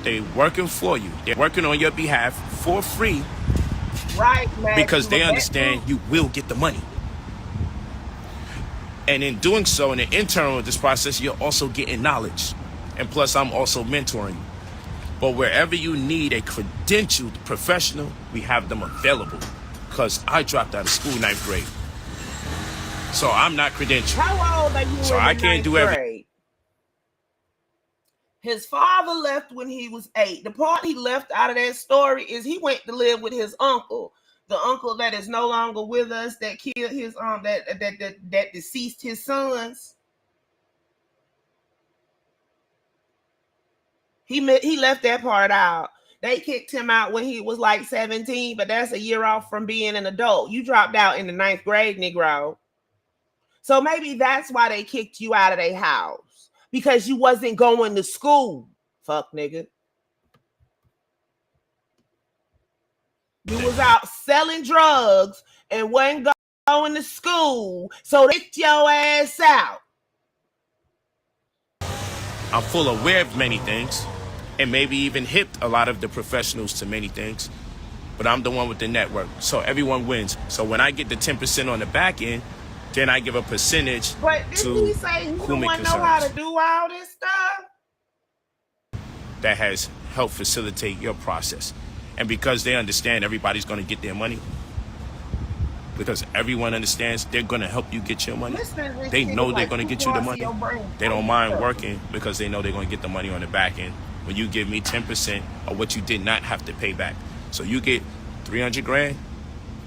they're working for you. They're working on your behalf for free. Right, man. Because they understand you will get the money. And in doing so, in the internal of this process, you're also getting knowledge. And plus, I'm also mentoring you. But wherever you need a credentialed professional, we have them available. Because I dropped out of school 9th grade. So I'm not credentialed. How old are you? So I can't do everything. His father left when he was 8. The part he left out of that story is he went to live with his uncle. The uncle that is no longer with us, that killed his that deceased his sons. He left that part out. They kicked him out when he was like 17, but that's a year off from being an adult. You dropped out in the 9th grade, Negro. So maybe that's why they kicked you out of their house, because you wasn't going to school. Fuck, nigga. You was out selling drugs and wasn't going to school, so they kicked your ass out. I'm full aware of many things, and maybe even hipped a lot of the professionals to many things, but I'm the one with the network, so everyone wins. So when I get the 10% on the back end, then I give a percentage to he say he whom don't it want to know concerns. how to do all this stuff? That has helped facilitate your process. And because they understand everybody's going to get their money, because everyone understands they're going to help you get your money. They know they're going to get you the money. They don't mind working because they know they're going to get the money on the back end when you give me 10% of what you did not have to pay back. So you get 300 grand,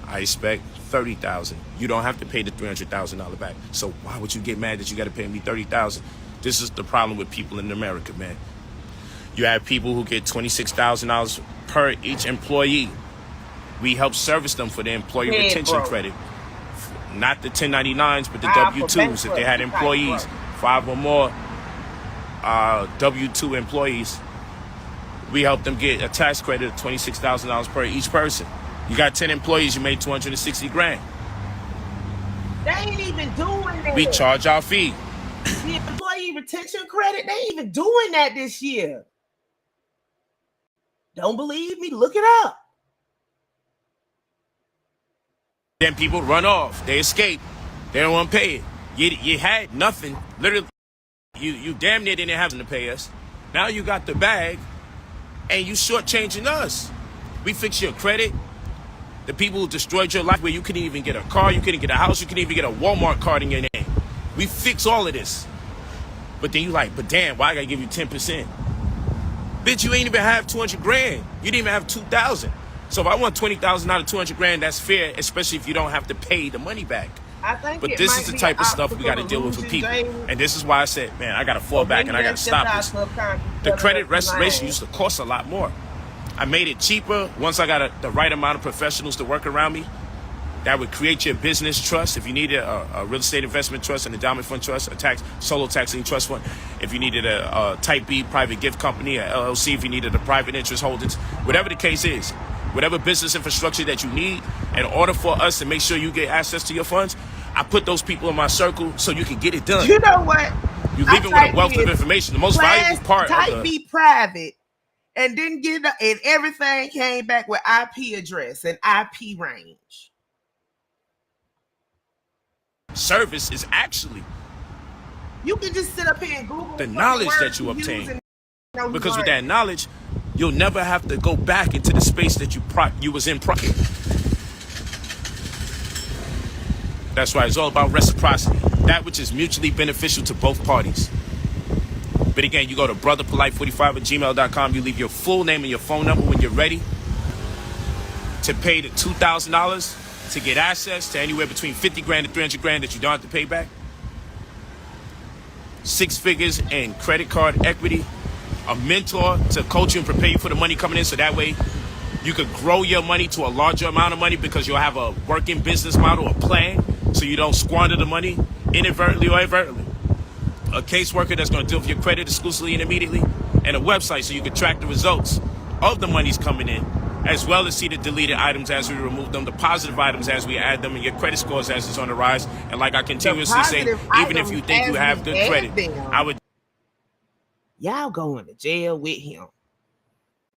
I expect 30,000. You don't have to pay the $300,000 back. So why would you get mad that you got to pay me 30,000? This is the problem with people in America, man. You have people who get $26,000 per each employee. We help service them for the employee retention credit. Not the 1099s, but the W-2s. If they had employees, 5 or more W-2 employees, we help them get a tax credit of $26,000 per each person. You got 10 employees, you made 260 grand. They ain't even doing that. We charge our fee. The employee retention credit, they ain't even doing that this year. Don't believe me? Look it up. Then people run off. They escape. They don't want to pay it. You had nothing. Literally, you damn near didn't have to pay us. Now you got the bag, and you shortchanging us. We fix your credit. The people who destroyed your life, where you couldn't even get a car, you couldn't get a house, you couldn't even get a Walmart card in your name. We fix all of this. But then you like, but damn, why I gotta give you 10%? Bitch, you ain't even have 200 grand. You didn't even have 2,000. So if I want 20,000 out of 200 grand, that's fair, especially if you don't have to pay the money back. But this is the type of stuff we got to deal with people. And this is why I said, man, I got to fall back and I got to stop this. The credit restoration used to cost a lot more. I made it cheaper once I got the right amount of professionals to work around me. That would create your business trust. If you needed a real estate investment trust, an endowment fund trust, a solo tax lien trust fund, if you needed a type B private gift company, a LLC, if you needed a private interest holdings, whatever the case is, whatever business infrastructure that you need, in order for us to make sure you get access to your funds, I put those people in my circle so you can get it done. You know what? You leave it with a wealth of information. The most valuable part type of B private, and didn't get it, and everything came back with IP address and IP range. Service is actually you can just sit up here and Google the knowledge that you obtain, because with that knowledge you'll never have to go back into the space that you was in prior. That's why it's all about reciprocity, that which is mutually beneficial to both parties. But again, you go to brotherpolite45@gmail.com, you leave your full name and your phone number when you're ready to pay the $2,000 to get access to anywhere between 50 grand and 300 grand that you don't have to pay back. 6 figures in credit card equity, a mentor to coach you and prepare you for the money coming in, so that way you could grow your money to a larger amount of money, because you'll have a working business model, a plan, so you don't squander the money inadvertently or advertently. A caseworker that's going to deal with your credit exclusively and immediately, and a website so you can track the results of the monies coming in, as well as see the deleted items as we remove them, the positive items as we add them, and your credit scores as it's on the rise. And like I continuously say, even if you think you have good credit, I would... Y'all going to jail with him.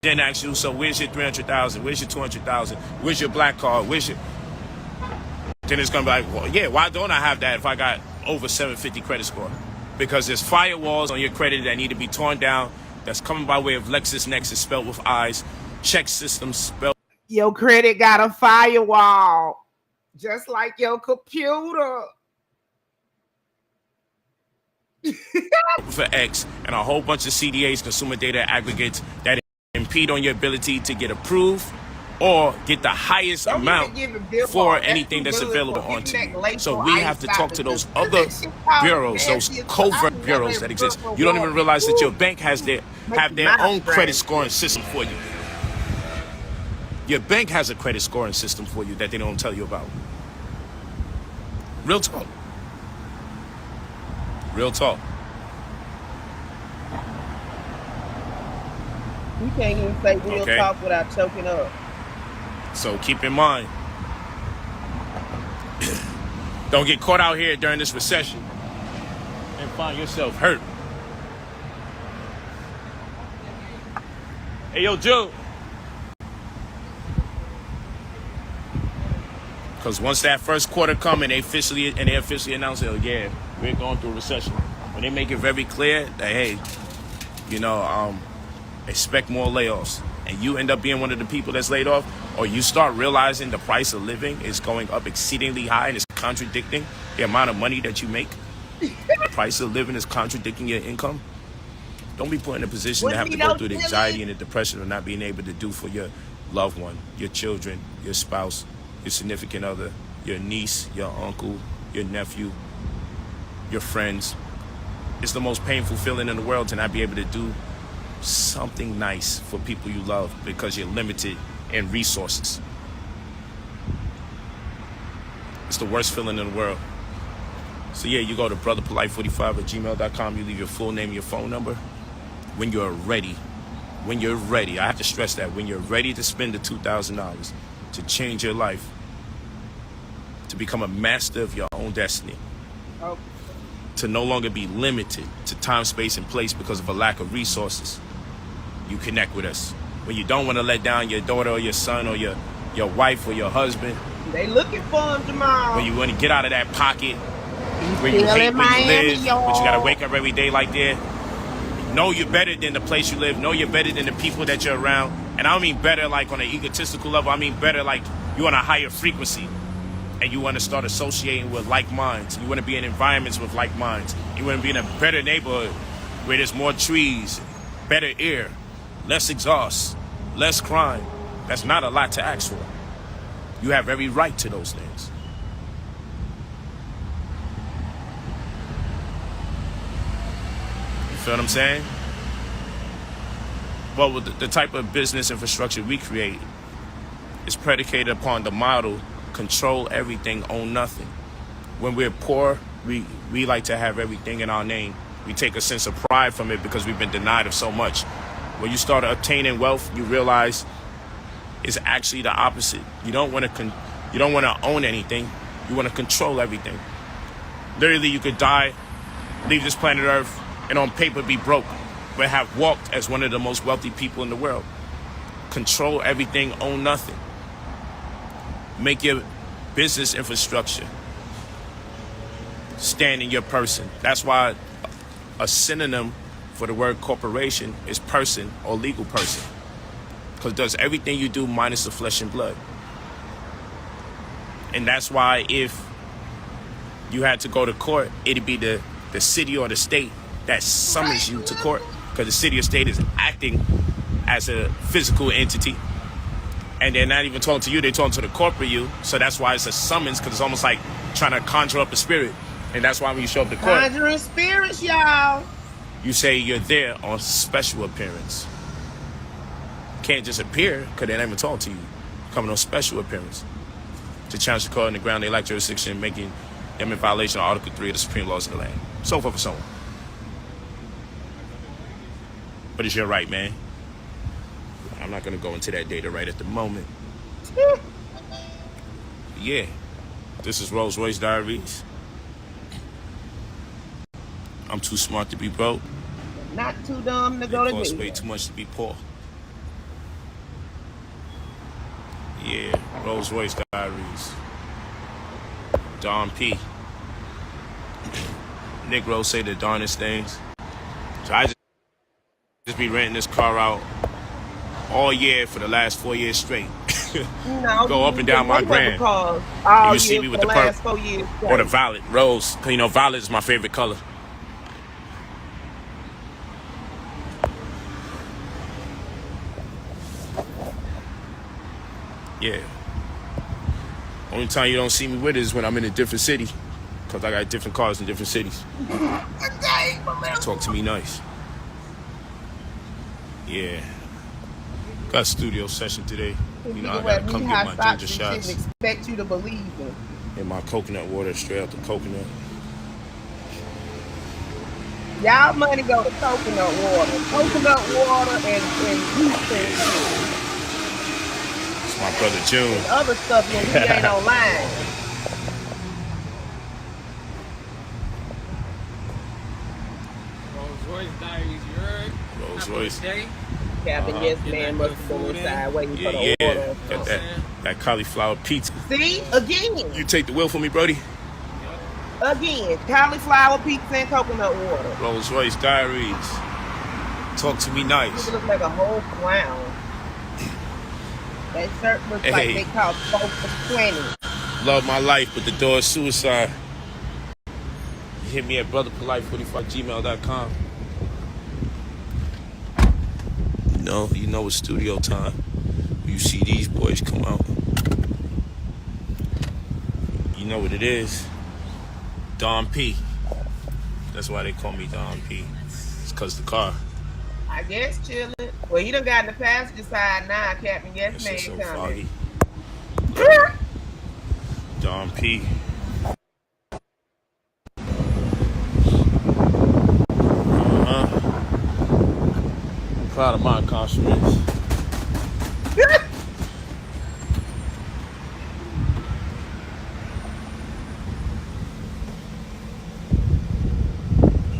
then ask you, so where's your 300,000? Where's your 200,000? Where's your black card? Where's your... Then it's gonna be like, well, yeah, why don't I have that if I got over 750 credit score? Because there's firewalls on your credit that need to be torn down. That's coming by way of LexisNexis, spelled with I's. Check systems spelled. Your credit got a firewall, just like your computer. For X, and a whole bunch of CDAs, consumer data aggregates, that impede on your ability to get approved or get the highest amount for anything that's available onto you. So we have to talk to those other bureaus, those covert bureaus that exist. You don't even realize that your bank have their own credit scoring system for you. Your bank has a credit scoring system for you that they don't tell you about. Real talk. Real talk. You can't even say real talk without choking up. So keep in mind, don't get caught out here during this recession and find yourself hurt. Hey, yo, Joe. Because once that first quarter come and they officially announce it, oh, yeah, we're going through a recession. When they make it very clear that, hey, expect more layoffs, and you end up being one of the people that's laid off, or you start realizing the price of living is going up exceedingly high and it's contradicting the amount of money that you make, the price of living is contradicting your income, don't be put in a position to have to go through the anxiety and the depression of not being able to do for your loved one, your children, your spouse, your significant other, your niece, your uncle, your nephew, your friends. It's the most painful feeling in the world to not be able to do something nice for people you love because you're limited in resources. It's the worst feeling in the world. So yeah, you go to brotherpolite45@gmail.com, you leave your full name, your phone number. When you're ready, I have to stress that, when you're ready to spend the $2,000 to change your life, to become a master of your own destiny, to no longer be limited to time, space, and place because of a lack of resources, you connect with us. When you don't want to let down your daughter or your son or your wife or your husband, they looking for him tomorrow. when you want to get out of that pocket where you hate where you live, but you got to wake up every day like that. Know you're better than the place you live. Know you're better than the people that you're around. And I don't mean better like on an egotistical level. I mean better like you're on a higher frequency. And you want to start associating with like minds. You want to be in environments with like minds. You want to be in a better neighborhood where there's more trees, better air, less exhaust, less crime. That's not a lot to ask for. You have every right to those things. You feel what I'm saying? Well, with the type of business infrastructure we create is predicated upon the model, control everything, own nothing. When we're poor, we like to have everything in our name. We take a sense of pride from it because we've been denied of so much. When you start obtaining wealth, you realize it's actually the opposite. You don't want to own anything. You want to control everything. Literally, you could die, leave this planet Earth, and on paper be broke, but have walked as one of the most wealthy people in the world. Control everything, own nothing. Make your business infrastructure stand in your person. That's why a synonym for the word corporation is person or legal person. Because it does everything you do minus the flesh and blood. And that's why if you had to go to court, it'd be the city or the state that summons you to court. Because the city or state is acting as a physical entity. And they're not even talking to you, they're talking to the corporate you. So that's why it's a summons, because it's almost like trying to conjure up a spirit. And that's why when you show up to court, conjuring spirits, y'all, you say you're there on special appearance. Can't just appear, because they're not even talking to you. Coming on special appearance to challenge the court in the ground they lack jurisdiction, making them in violation of Article 3 of the Supreme Laws of the land. So forth and so on. But it's your right, man. I'm not going to go into that data right at the moment. Yeah. This is Rolls Royce Diaries. I'm too smart to be broke. Not too dumb to go to jail. It costs way too much to be poor. Yeah, Rolls Royce Diaries. Don P. Nick Rose say the darnest things. So I just be renting this car out all year for the last 4 years straight. No, Go up and down my gram. All You see year me for with the the last purple 4 years. or the violet rose. You know, violet is my favorite color. Yeah. Only time you don't see me with it is when I'm in a different city. Because I got different cars in different cities. Talk to me nice. Yeah. Got a studio session today. You know, I gotta come get my ginger shots. Expect you to believe it. And my coconut water, straight out the coconut. Y'all money go to coconut water. Coconut water and juice. It's my brother June. And other stuff when we ain't online. Rolls Royce Diaries, you heard? Rolls Royce. Captain, yes, man, must have been inside waiting for the order. Got that cauliflower pizza. See? Again. You take the wheel for me, Brody? Again. Cauliflower pizza and coconut water. Rolls Royce Diaries. Talk to me nice. You look like a whole clown. That shirt looks like they cost 4 for 20. Love my life, but the door is suicide. Hit me at brotherpolite45gmail.com. You know it's studio time. You see these boys come out. You know what it is. Don P. That's why they call me Don P. It's because the car. I guess chilling. Well, you done got in the passenger side now, Captain. Yes, man. So foggy. Don P. Proud of my accomplishments.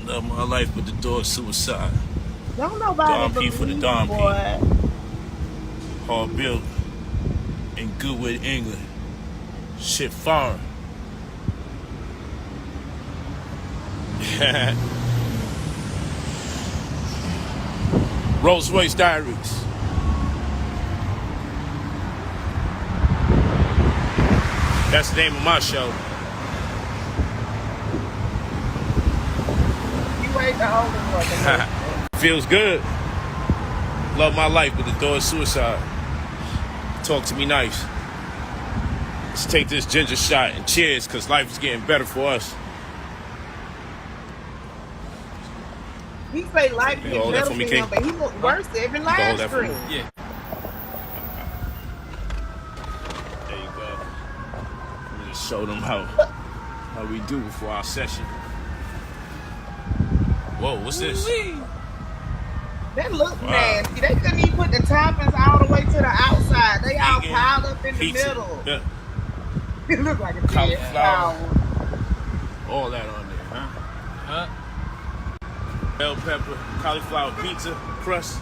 Love my life, but the door is suicide. Don't nobody Don P for the Don P. Boy. Hard built in Goodwood, England. Shit far. Rolls Royce Diaries. That's the name of my show. You ain't the only one. Feels good. Love my life, but the door is suicide. Talk to me nice. Let's take this ginger shot and cheers, because life is getting better for us. He say life is better for him, but he look worse every live stream. Yeah. There you go. Let me just show them how we do before our session. Whoa, what's this? That look nasty. They couldn't even put the toppings all the way to the outside. They all piled up in the middle. Yeah. It look like a cauliflower. All that on there, huh? Bell pepper, cauliflower pizza, crust.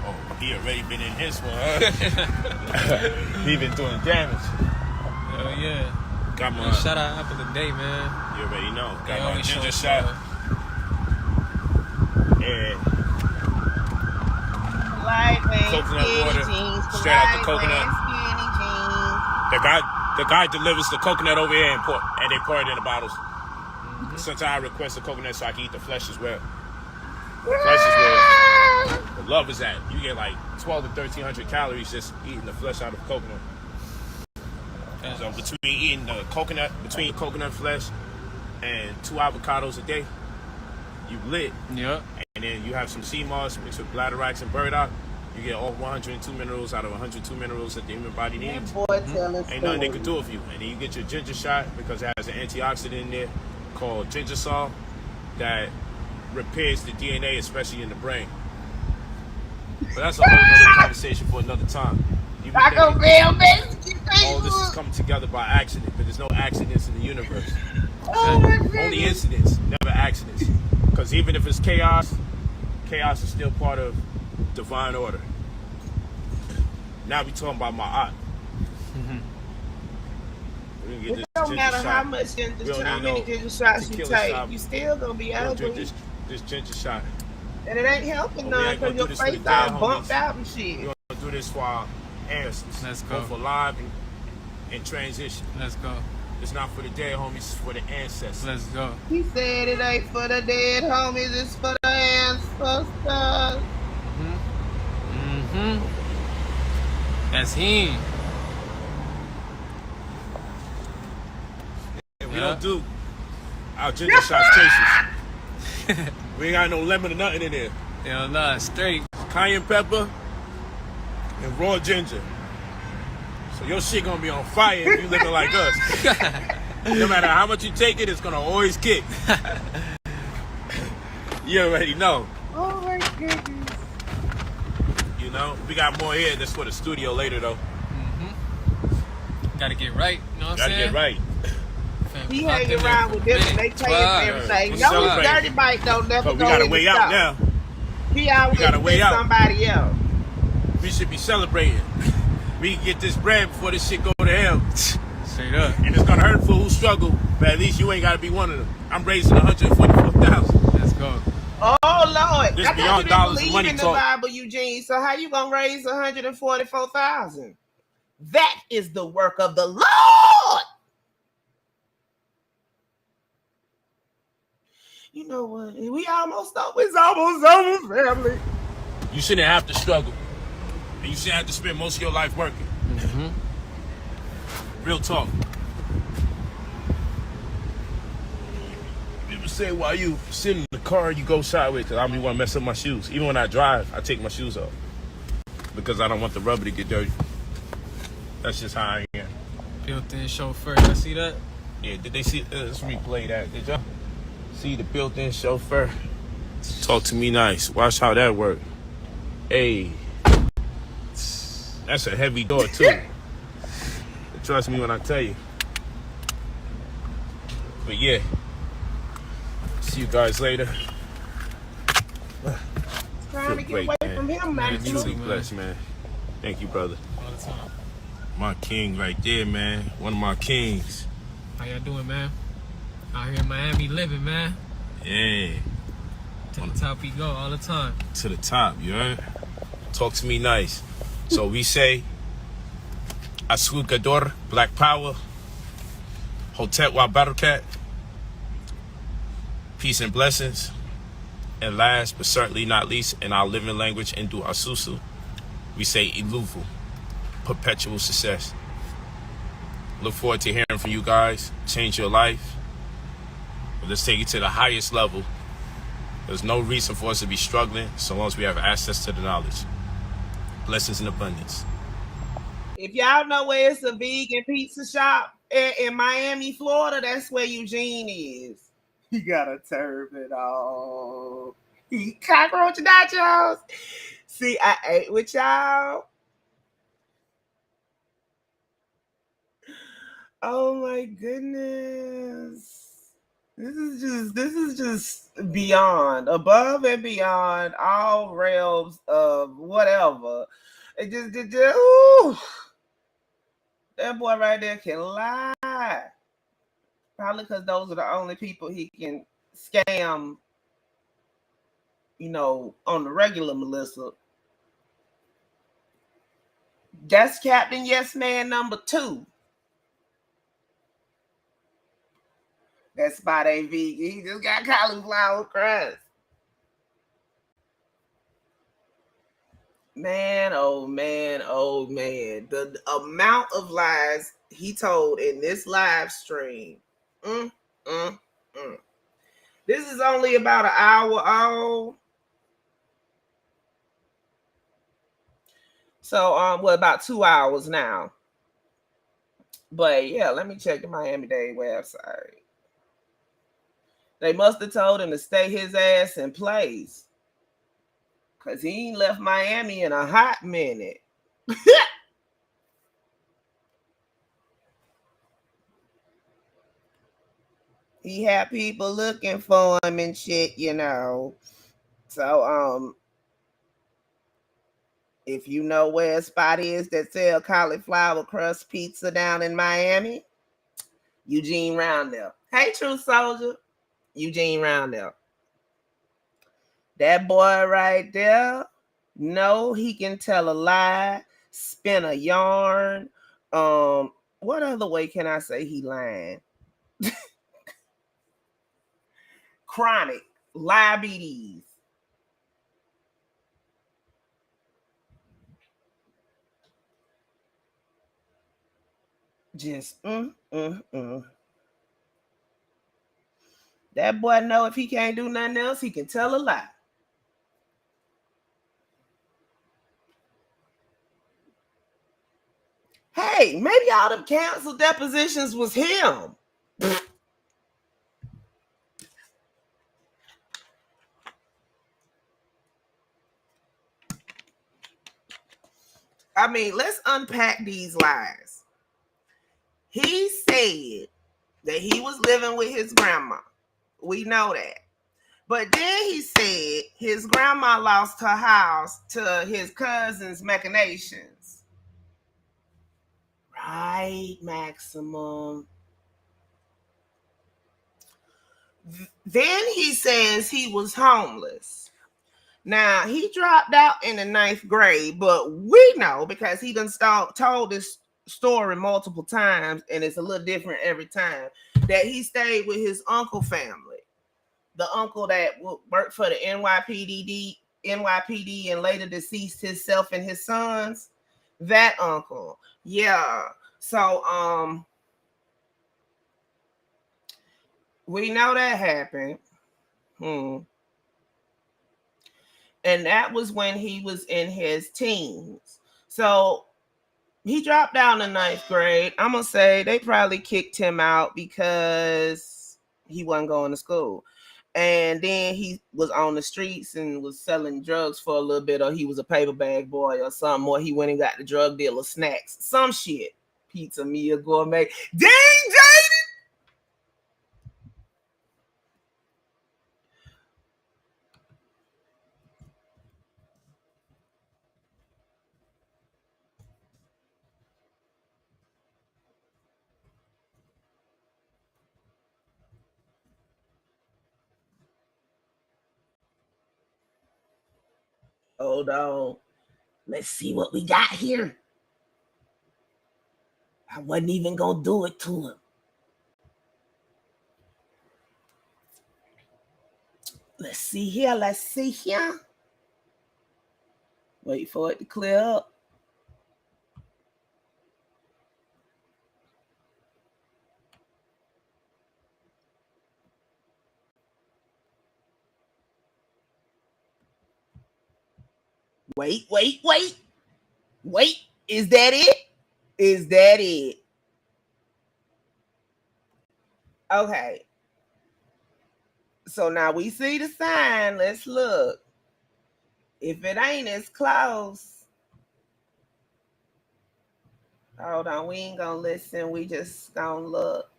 Oh, he already been in his one, huh? He been doing damage. Hell yeah. Got my shout out after the day, man. You already know. Got Yeah, my ginger shot. And coconut water, straight out the coconut. The guy delivers the coconut over here and they pour it in the bottles. Sometimes I request the coconut so I can eat the flesh as well. The flesh is where the love is at. You get like 12 to 1,300 calories just eating the flesh out of coconut. So between coconut flesh and 2 avocados a day, you lit. Yep. And then you have some sea moss mixed with bladderwracks and burdock. You get all 102 minerals out of 102 minerals that the human body needs. Ain't nothing they can do with you. And then you get your ginger shot because it has an antioxidant in there called gingersol that repairs the DNA, especially in the brain. But that's a whole other conversation for another time. All this is coming together by accident, but there's no accidents in the universe. Only incidents, never accidents. Because even if it's chaos, chaos is still part of divine order. Now we talking about my art. It don't matter how much ginger, how many ginger shots you take, you still gonna be ugly. This ginger shot. And it ain't helping none because your face all bumped out and shit. We're gonna do this for our ancestors. Let's go. Both alive and transition. Let's go. It's not for the dead homies, it's for the ancestors. Let's go. He said it ain't for the dead homies, it's for the ancestors. That's him. And we don't do our ginger shots tastes. We ain't got no lemon or nothing in there. Hell nah, straight. Cayenne pepper and raw ginger. So your shit gonna be on fire if you looking like us. No matter how much you take it, it's gonna always kick. You already know. Oh my goodness. You know, we got more here. That's for the studio later though. Gotta get right. You know what I'm saying? Gotta get right. He hanging around with them and they pay everything. No, his dirty bike don't never But go we gotta in way the out stop. now. He always gotta way with out. somebody else. We should be celebrating. We can get this bread before this shit go to hell. Straight up. And it's gonna hurt for who struggle, but at least you ain't gotta be one of them. I'm raising 144,000. Let's go. Oh Lord, This I thought beyond you didn't dollars and believe money in the talk. Bible, Eugene. So how you gonna raise 144,000? That is the work of the Lord. You know what? We almost over. It's almost over, family. You shouldn't have to struggle. And you shouldn't have to spend most of your life working. Real talk. People say while you sit in the car, you go sideways because I don't want to mess up my shoes. Even when I drive, I take my shoes off because I don't want the rubber to get dirty. That's just how I am. Built-in chauffeur. Y'all see that? Yeah, did they see? Let's replay that. Did y'all see the built-in chauffeur? Talk to me nice. Watch how that work. Hey, that's a heavy door too. Trust me when I tell you. But yeah, see you guys later. Trying to get away from him, man. Truly blessed, man. Thank you, brother. All the time. My king right there, man. One of my kings. How y'all doing, man? Out here in Miami living, man. Yeah. To the top we go all the time. To the top, you heard? Talk to me nice. So we say, Asukador, Black Power, Hotep Wa Barakat, peace and blessings. And last but certainly not least, in our living language, Ndu Asusu, we say Iluvu, perpetual success. Look forward to hearing from you guys. Change your life. But let's take it to the highest level. There's no reason for us to be struggling so long as we have access to the knowledge. Blessings in abundance. If y'all know where it's a vegan pizza shop in Miami, Florida, that's where Eugene is. He got a turban on. He cockroach nachos. See, I ate with y'all. Oh my goodness. This is just beyond, above and beyond all realms of whatever. It just ooh. That boy right there can lie. Probably because those are the only people he can scam, you know, on the regular, Melissa. That's Captain Yes Man number 2. That spot ain't vegan. He just got cauliflower crust. Man, oh man, oh man. The amount of lies he told in this live stream. This is only about an hour old. So, about 2 hours now. But yeah, let me check the Miami-Dade website. They must have told him to stay his ass in place. Because he ain't left Miami in a hot minute. He had people looking for him and shit, you know. So, If you know where a spot is that sell cauliflower crust pizza down in Miami, Eugene Roundell. Hey, True Soldier. Eugene Roundell. That boy right there, no, he can tell a lie, spin a yarn. What other way can I say he lying? Chronic, diabetes. Just, That boy know if he can't do nothing else, he can tell a lie. Hey, maybe all them canceled depositions was him. I mean, let's unpack these lies. He said that he was living with his grandma. We know that. But then he said his grandma lost her house to his cousin's machinations. Right, Maximum. Then he says he was homeless. Now, he dropped out in the 9th grade, but we know because he done told this story multiple times, and it's a little different every time, that he stayed with his uncle family. The uncle that worked for the NYPD and later deceased himself and his sons. That uncle. Yeah. So, we know that happened. And that was when he was in his teens. So he dropped down to 9th grade. I'm going to say they probably kicked him out because he wasn't going to school. And then he was on the streets and was selling drugs for a little bit, or he was a paper bag boy or something, or he went and got the drug dealer snacks. Some shit. Pizza, meal, gourmet. Dang, Jaden! Hold on. Let's see what we got here. I wasn't even going to do it to him. Let's see here. Let's see here. Wait for it to clear up. Wait. Wait. Is that it? Is that it? Okay. So now we see the sign. Let's look. If it ain't as close. Hold on. We ain't going to listen. We just going to look.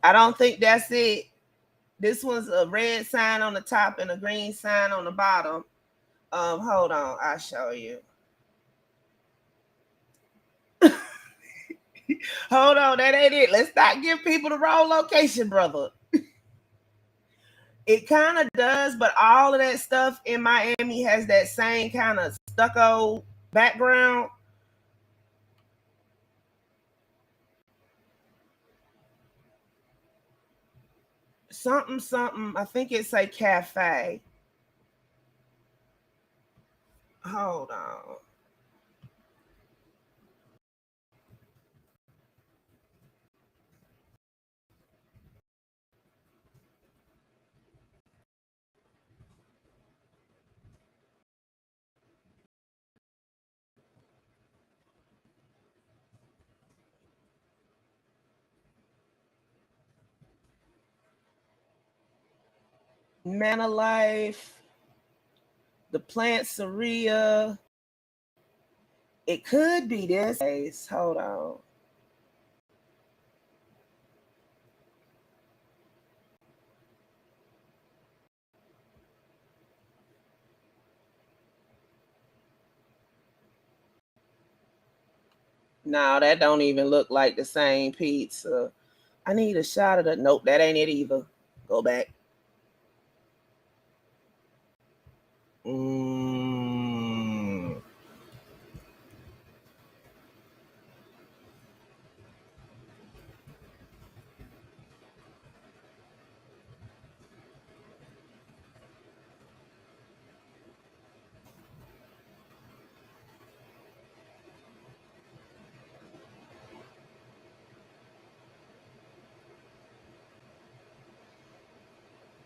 I don't think that's it. This one's a red sign on the top and a green sign on the bottom. Hold on. I'll show you. Hold on. That ain't it. Let's not give people the wrong location, brother. It kind of does, but all of that stuff in Miami has that same kind of stucco background. Something. I think it's a cafe. Hold on. Mana Life, the Plantseria. It could be this place. Hold on. No, that don't even look like the same pizza. I need a shot of the. Nope, that ain't it either. Go back. Mm.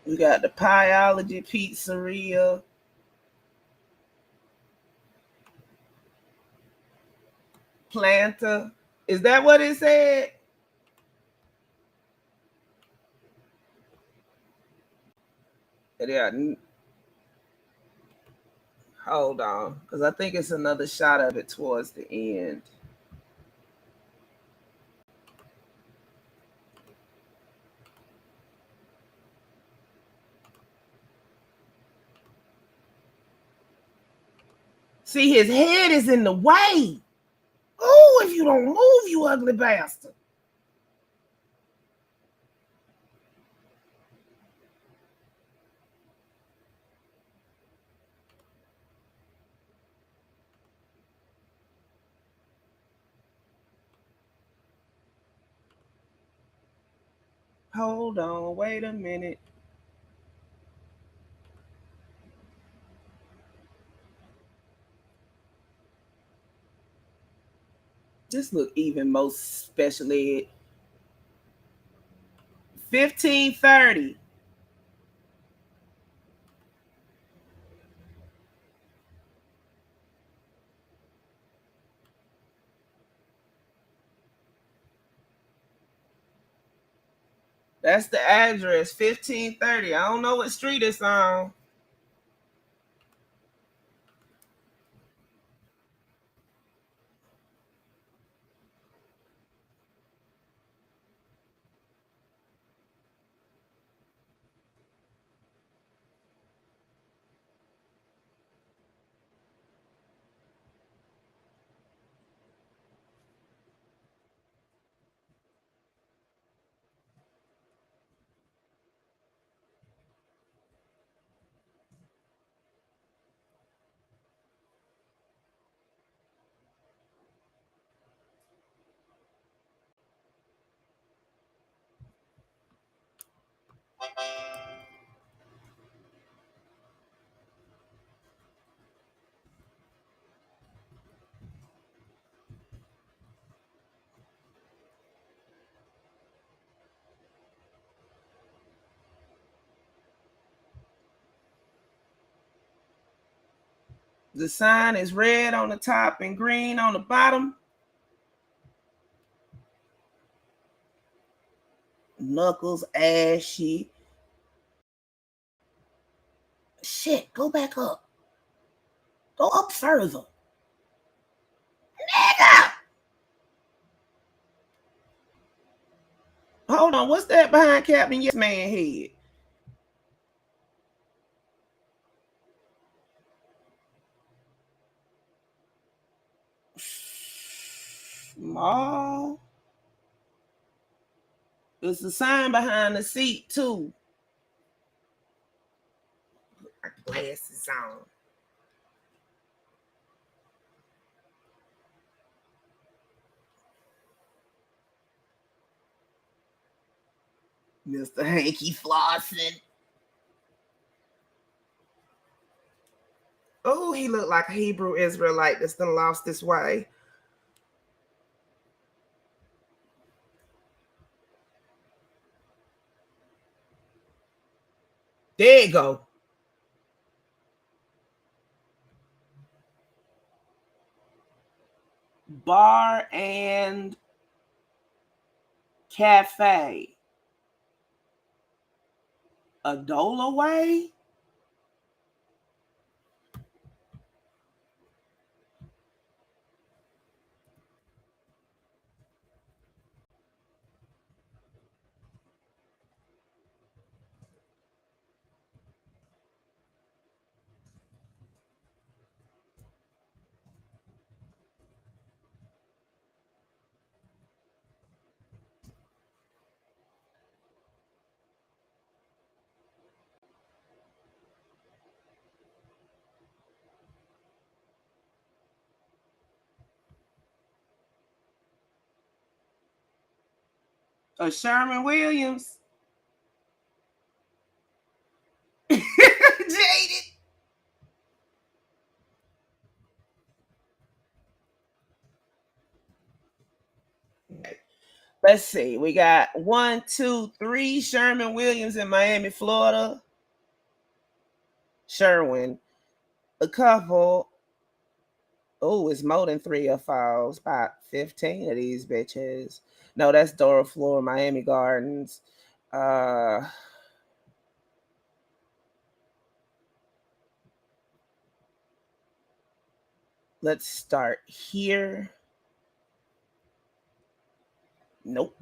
We got the Pieology Pizzeria. Planta. Is that what it said? Yeah. Hold on, because I think it's another shot of it towards the end. See, his head is in the way. Oh, if you don't move, you ugly bastard. Hold on, wait a minute. This look even most special ed. 1530. That's the address, 1530. I don't know what street it's on. The sign is red on the top and green on the bottom. Knuckles, ashy. Shit, go back up. Go up further. Nigga! Hold on, what's that behind Captain Yes Man head? Small. There's a sign behind the seat too. My glasses on. Mr. Hanky Flossin. Oh, he looked like a Hebrew Israelite that's done lost his way. There you go. Bar and cafe. Adola Way? Sherman Williams. Jaded. Okay. Let's see. We got 1, 2, 3 Sherman Williams in Miami, Florida. Sherwin. A couple. Oh, it's more than 3 or 4. It's about 15 of these bitches. No, that's Dora Floor, Miami Gardens. Let's start here. Nope.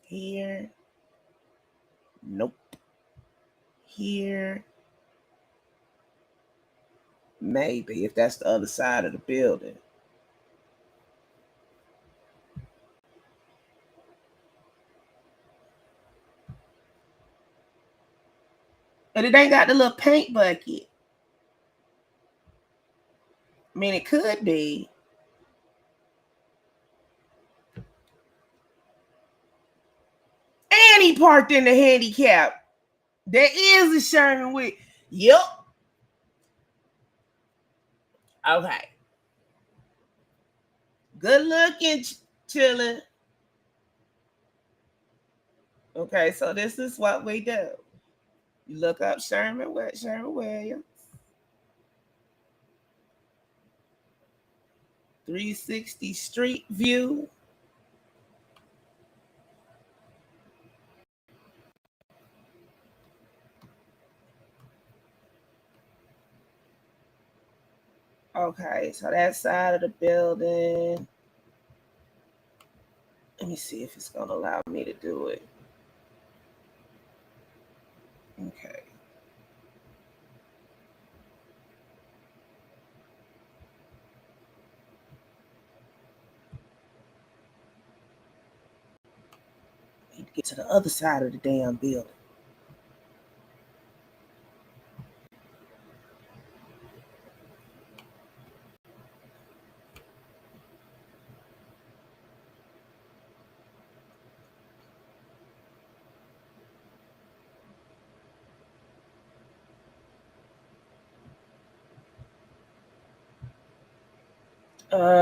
Here. Nope. Here. Maybe, if that's the other side of the building. And it ain't got the little paint bucket. I mean, it could be. And he parked in the handicap. There is a Sherman with. Yep. Okay. Good looking, chillin'. Okay, so this is what we do. You look up Sherman Williams. 360 street view. Okay, so that side of the building. Let me see if it's going to allow me to do it. Okay. Need to get to the other side of the damn building.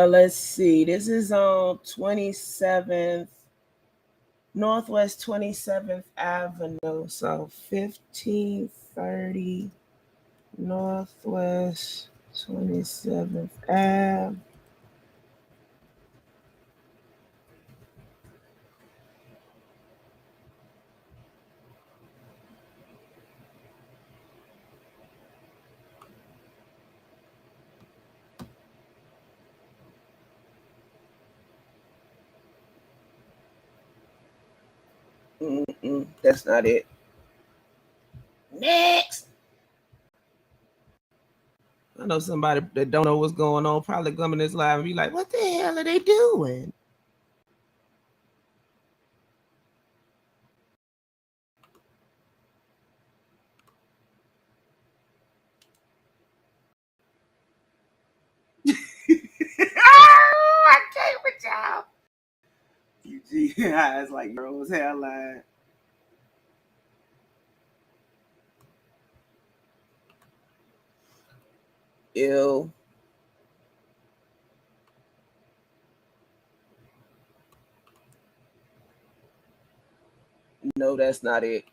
Let's see. This is on 27th, Northwest 27th Avenue. So 1530 Northwest 27th Ave. That's not it. Next. I know somebody that don't know what's going on probably come in this live and be like, what the hell are they doing? Oh, I can't with y'all. UGI is like Rose hairline. Ew. No, that's not it.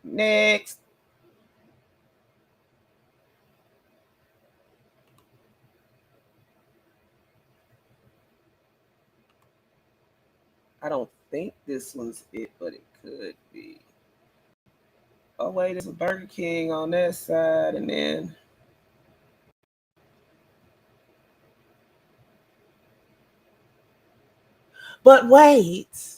Next. I don't think this one's it, but it could be. Oh, wait, there's a Burger King on that side, and then. But wait.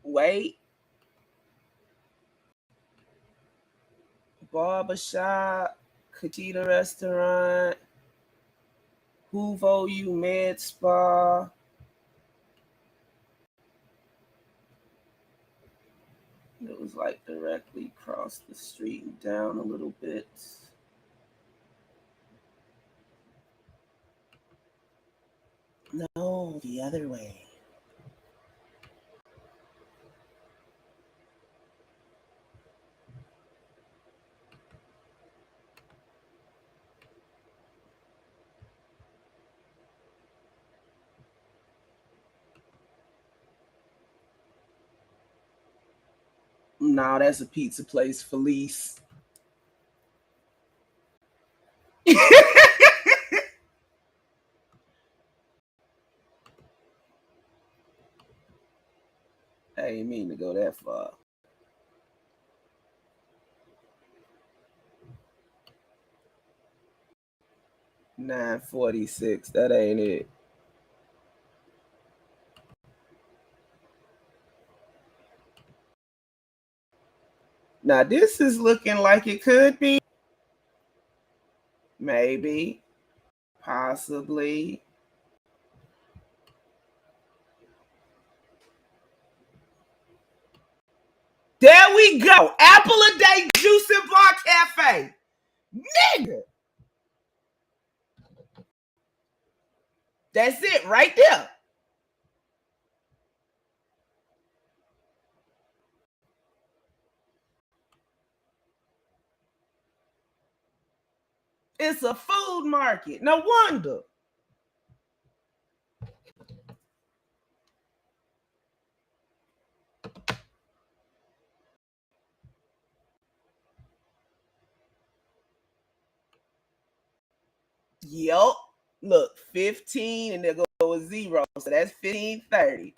Wait. Barbershop, Kajita Restaurant, Hoovo U Med Spa. It was like directly across the street and down a little bit. No, the other way. No, that's a pizza place, Felice. I ain't mean to go that far. $9.46. That ain't it. Now this is looking like it could be. Maybe. Possibly. There we go. Apple a day juice and bar cafe. Nigga. That's it right there. It's a food market. No wonder. Yup. Look, 15 and there go a 0. So that's 15.30.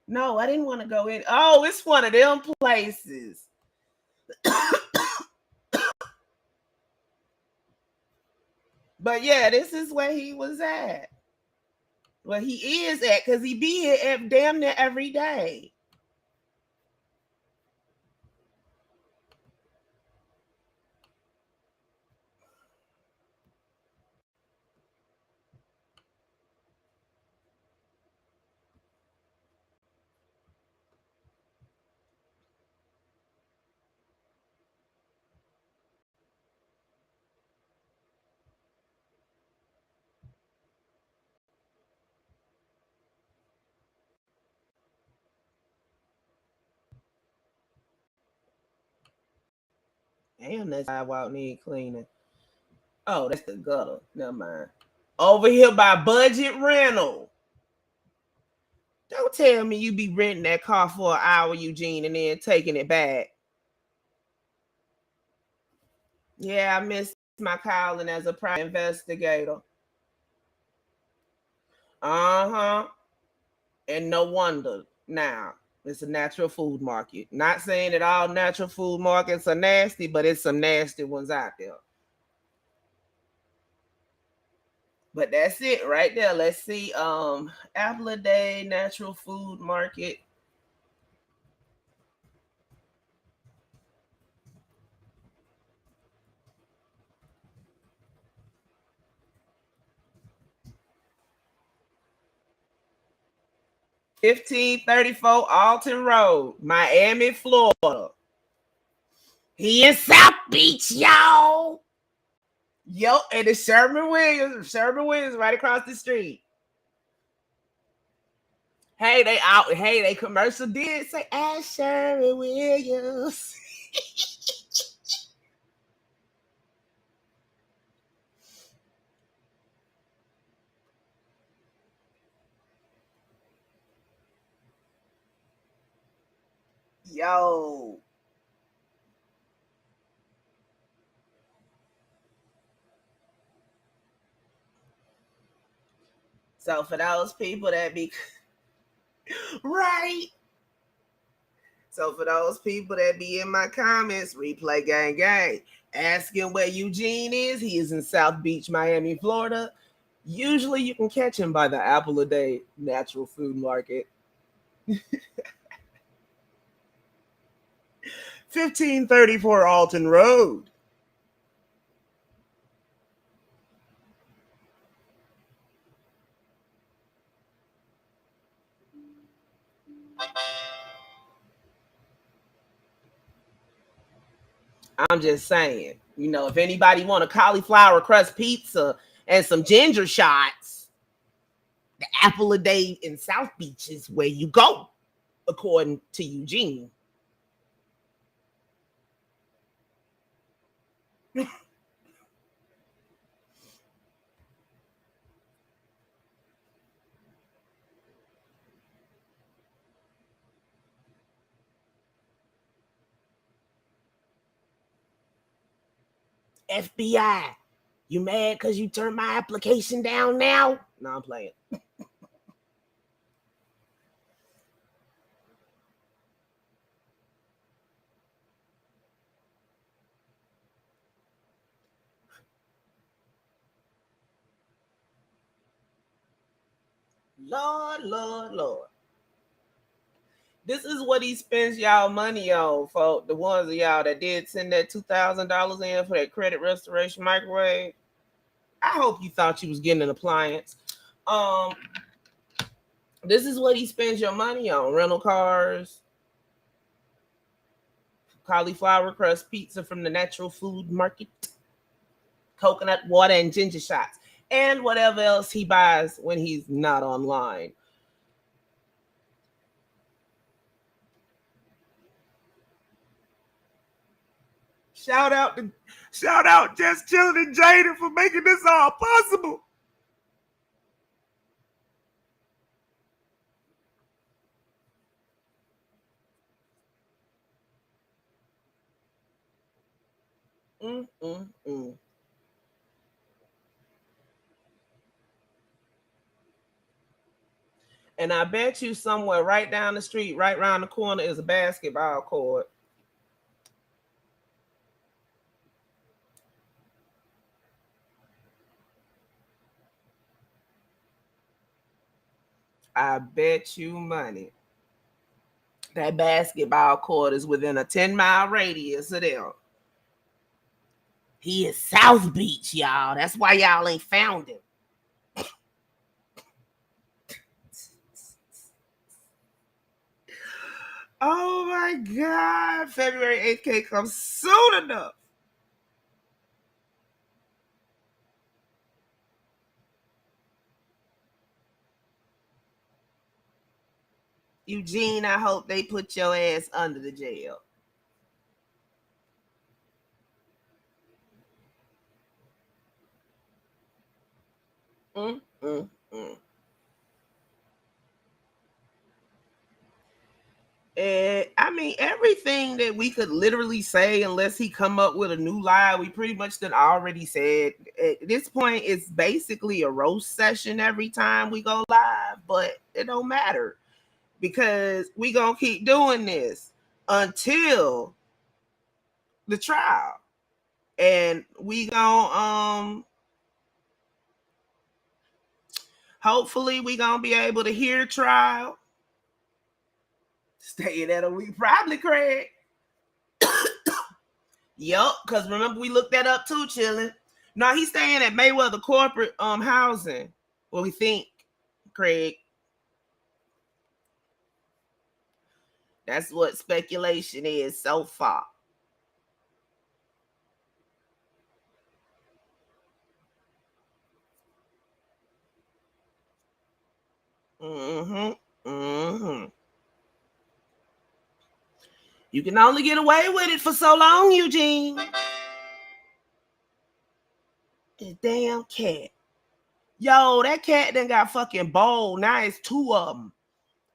No, I didn't want to go in. Oh, it's one of them places. But yeah, this is where he was at. Well, he is at because he be here damn near every day. Damn, that sidewalk need cleaning. Oh, that's the gutter. Never mind. Over here by Budget Rental. Don't tell me you be renting that car for an hour, Eugene, and then taking it back. Yeah, I missed my calling as a private investigator. Uh-huh. And no wonder. Now, it's a natural food market. Not saying that all natural food markets are nasty, but it's some nasty ones out there. But that's it right there. Let's see. Apple a day, natural food market. $1534 Alton Road, Miami, Florida. He in South Beach, y'all. Yo, and it's Sherman Williams. Sherman Williams right across the street. Hey, they out. Hey, they commercial did say, "Ask Sherman Williams." Yo. So for those people that be right. So for those people that be in my comments, replay gang gang, asking where Eugene is. He is in South Beach, Miami, Florida. Usually you can catch him by the Apple a Day natural food market. 1534 Alton Road. I'm just saying, you know, if anybody want a cauliflower crust pizza and some ginger shots, the apple a day in South Beach is where you go, according to Eugene. FBI, you mad because you turned my application down now? No, I'm playing. Lord, Lord, Lord. This is what he spends y'all money on, folks. The ones of y'all that did send that $2,000 in for that credit restoration microwave. I hope you thought you was getting an appliance. This is what he spends your money on: rental cars, cauliflower crust pizza from the natural food market, coconut water and ginger shots, and whatever else he buys when he's not online. Shout out Just Chillin' and Jada for making this all possible. And I bet you somewhere right down the street, right around the corner, is a basketball court. I bet you money that basketball court is within a 10-mile radius of them. He is South Beach, y'all. That's why y'all ain't found him. Oh my God. February 8th can't come soon enough. Eugene, I hope they put your ass under the jail. I mean, everything that we could literally say, unless he come up with a new lie, we pretty much done already said. At this point, it's basically a roast session every time we go live, but it don't matter because we gonna keep doing this until the trial, and we gonna hopefully we gonna be able to hear trial. Staying at a week, probably, Craig. Yup, because remember we looked that up too, chilling. No, he's staying at Mayweather corporate housing. What we think, Craig. That's what speculation is so far. You can only get away with it for so long, Eugene. The damn cat. Yo, that cat done got fucking bold. Now it's two of them.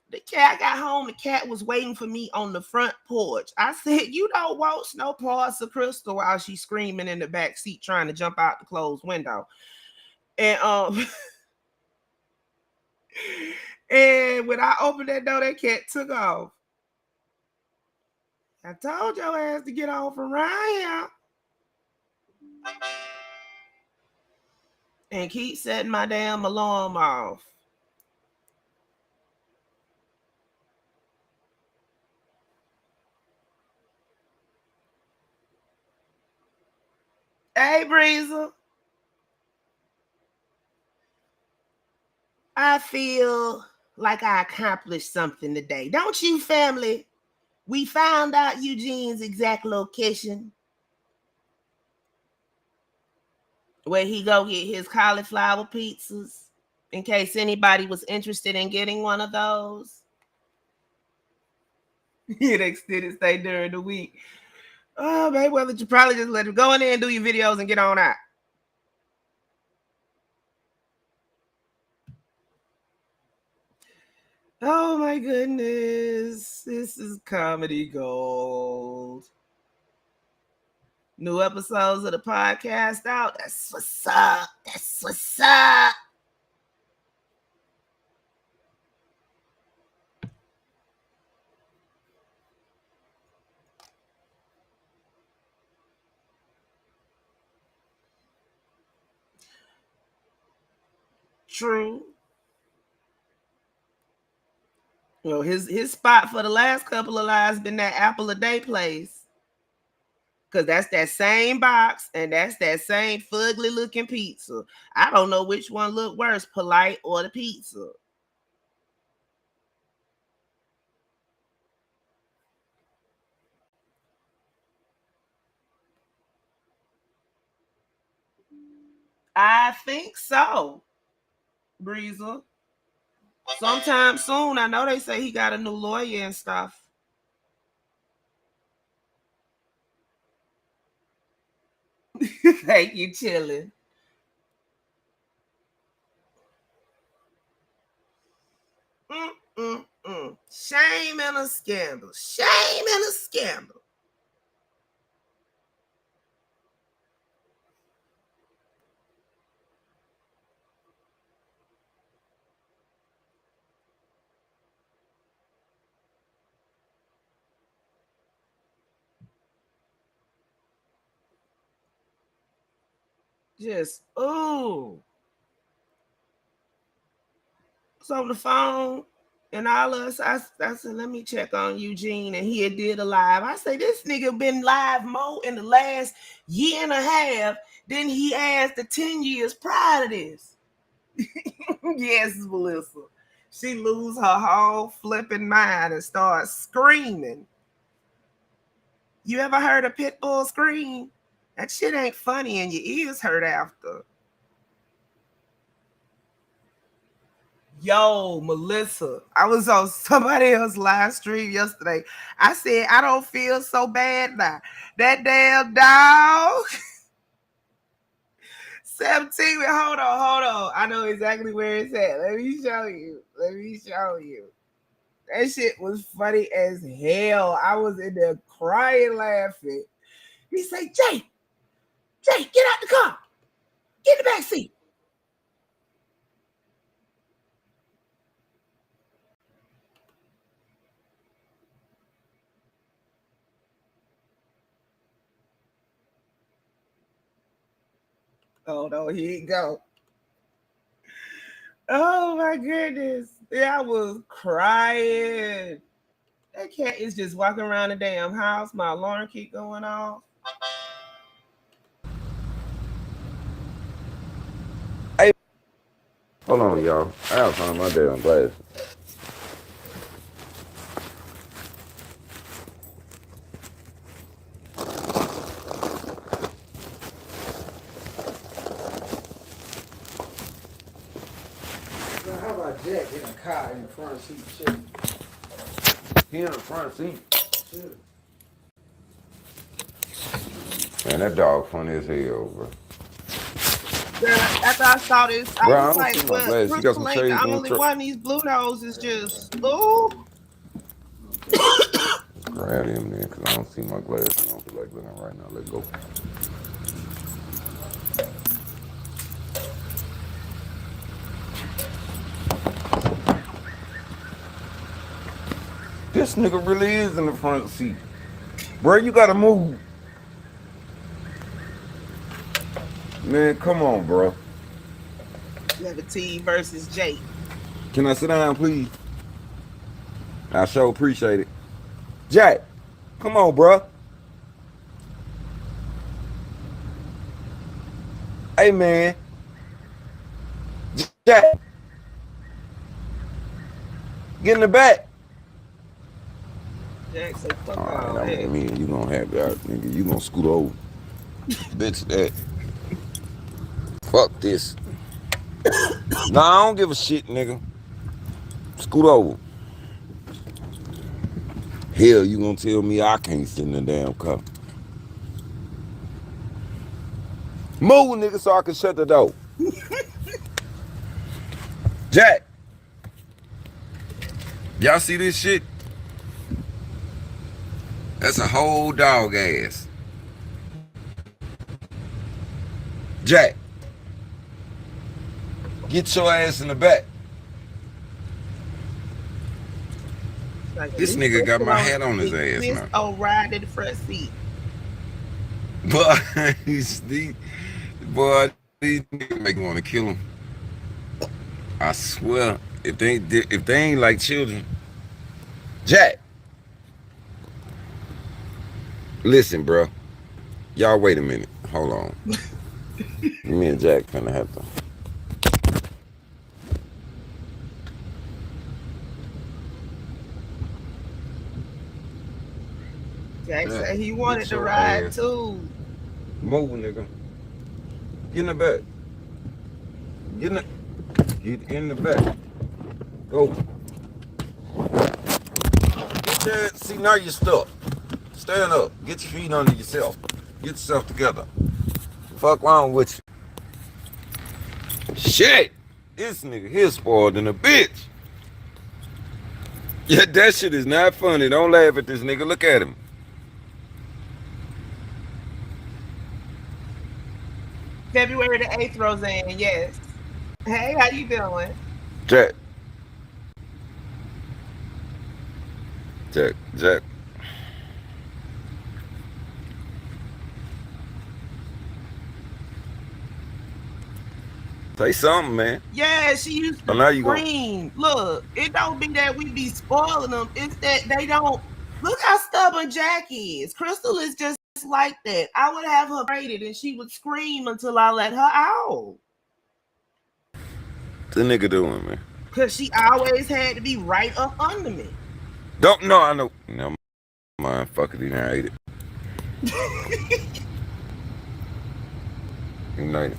The cat got home. The cat was waiting for me on the front porch. I said, "You don't want no parts of Crystal," while she's screaming in the back seat trying to jump out the closed window. And and when I opened that door, that cat took off. I told your ass to get off around here. And keep setting my damn alarm off. Hey, Breezer. I feel like I accomplished something today. Don't you, family? We found out Eugene's exact location, where he go get his cauliflower pizzas, in case anybody was interested in getting one of those. He'd extended stay during the week. Oh, man, well, you probably just let him go in there and do your videos and get on out. Oh, my goodness. This is comedy gold. New episodes of the podcast out. That's what's up. That's what's up. True. Well, his spot for the last couple of lives been that apple a day place. Because that's that same box and that's that same fugly looking pizza. I don't know which one looked worse, Polight or the pizza. I think so, Breezer. Sometime soon. I know they say he got a new lawyer and stuff. Thank you, chilling. Shame and a scandal. Shame and a scandal. Just, ooh. So on the phone and all of us, I said, let me check on Eugene. And he had did a live. I say, this nigga been live more in the last year and a half than he has the 10 years prior to this. Yes, Melissa. She lose her whole flipping mind and start screaming. You ever heard a pit bull scream? That shit ain't funny and your ears hurt after. Yo, Melissa, I was on somebody else's live stream yesterday. I said, I don't feel so bad now. That damn dog. 17, hold on. I know exactly where it's at. Let me show you. That shit was funny as hell. I was in there crying, laughing. He say, Jay, get out the car. Get in the back seat. Oh, no, here you go. Oh, my goodness. Yeah, I was crying. That cat is just walking around the damn house. My alarm keep going off. Hey, hold on, y'all. I gotta find my damn glasses. How about Jack in a car in the front seat? Shit. He in the front seat. Shit. Man, that dog funny as hell, bro. Girl, after I saw this, I Bro, I was don't like, see my well, glasses. You got some Principal ain't shades the in the only truck. one. These blue noses just, ooh. Grab him then, because I don't see my glasses. I don't feel like looking right now. Let's go. This nigga really is in the front seat. Bro, you gotta move. Man, come on, bro. 17 versus Jake. Can I sit down, please? I sure appreciate it. Jack, come on, bro. Hey, man. Jack. Get in the back. Jack say, fuck All all right, I'm that. on me and you gonna have that, nigga. You gonna scoot over. Bitch, that. Fuck this. Nah, I don't give a shit, nigga. Scoot over. Hell, you gonna tell me I can't sit in the damn car? Move, nigga, so I can shut the door. Jack. Y'all see this shit? That's a whole dog ass. Jack. Get your ass in the back. Like, at This least nigga got Crystal my hat on his ass Chris now. on ride in the front seat. But these niggas make me want to kill him. I swear, if they ain't like children. Jack. Listen, bro. Y'all wait a minute. Hold on. Me and Jack finna have to. Jack Jack, said he wanted get to your ride ass. too. Move, nigga. Get in the back. Get in the back. Go. Get there. See, now you're stuck. Stand up. Get your feet under yourself. Get yourself together. Fuck wrong with you. Shit. This nigga here spoiled than a bitch. Yeah, that shit is not funny. Don't laugh at this nigga. Look at him. February the 8th, Roseanne, yes. Hey, how you doing? Jack. Jack. Say something, man. Yeah, she used to now you go. scream. Look, it don't be that we be spoiling them. It's that they don't. Look how stubborn Jack is. Crystal is just like that. I would have her braided and she would scream until I let her out. The nigga doing, man. Because she always had to be right up under me. Don't know. I know. Never mind. Fuck it. He done ate it. United.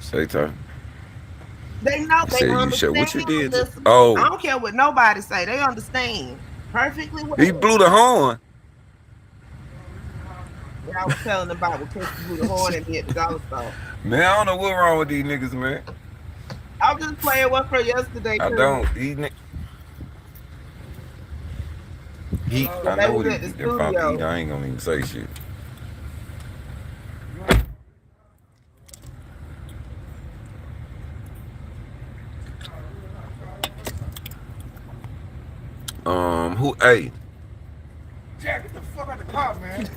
Say time. They know, they understand. What you did? Listen, Oh, I don't care what nobody say. They understand perfectly well. he blew the horn. I was telling them about what Crystal blew the horn at me at the golf store. Man, I don't know what's wrong with these niggas, man. I was just playing one for yesterday. I too. don't. I know what he did. I ain't gonna even say shit. Who? Hey, Jack, get the fuck out the car, man.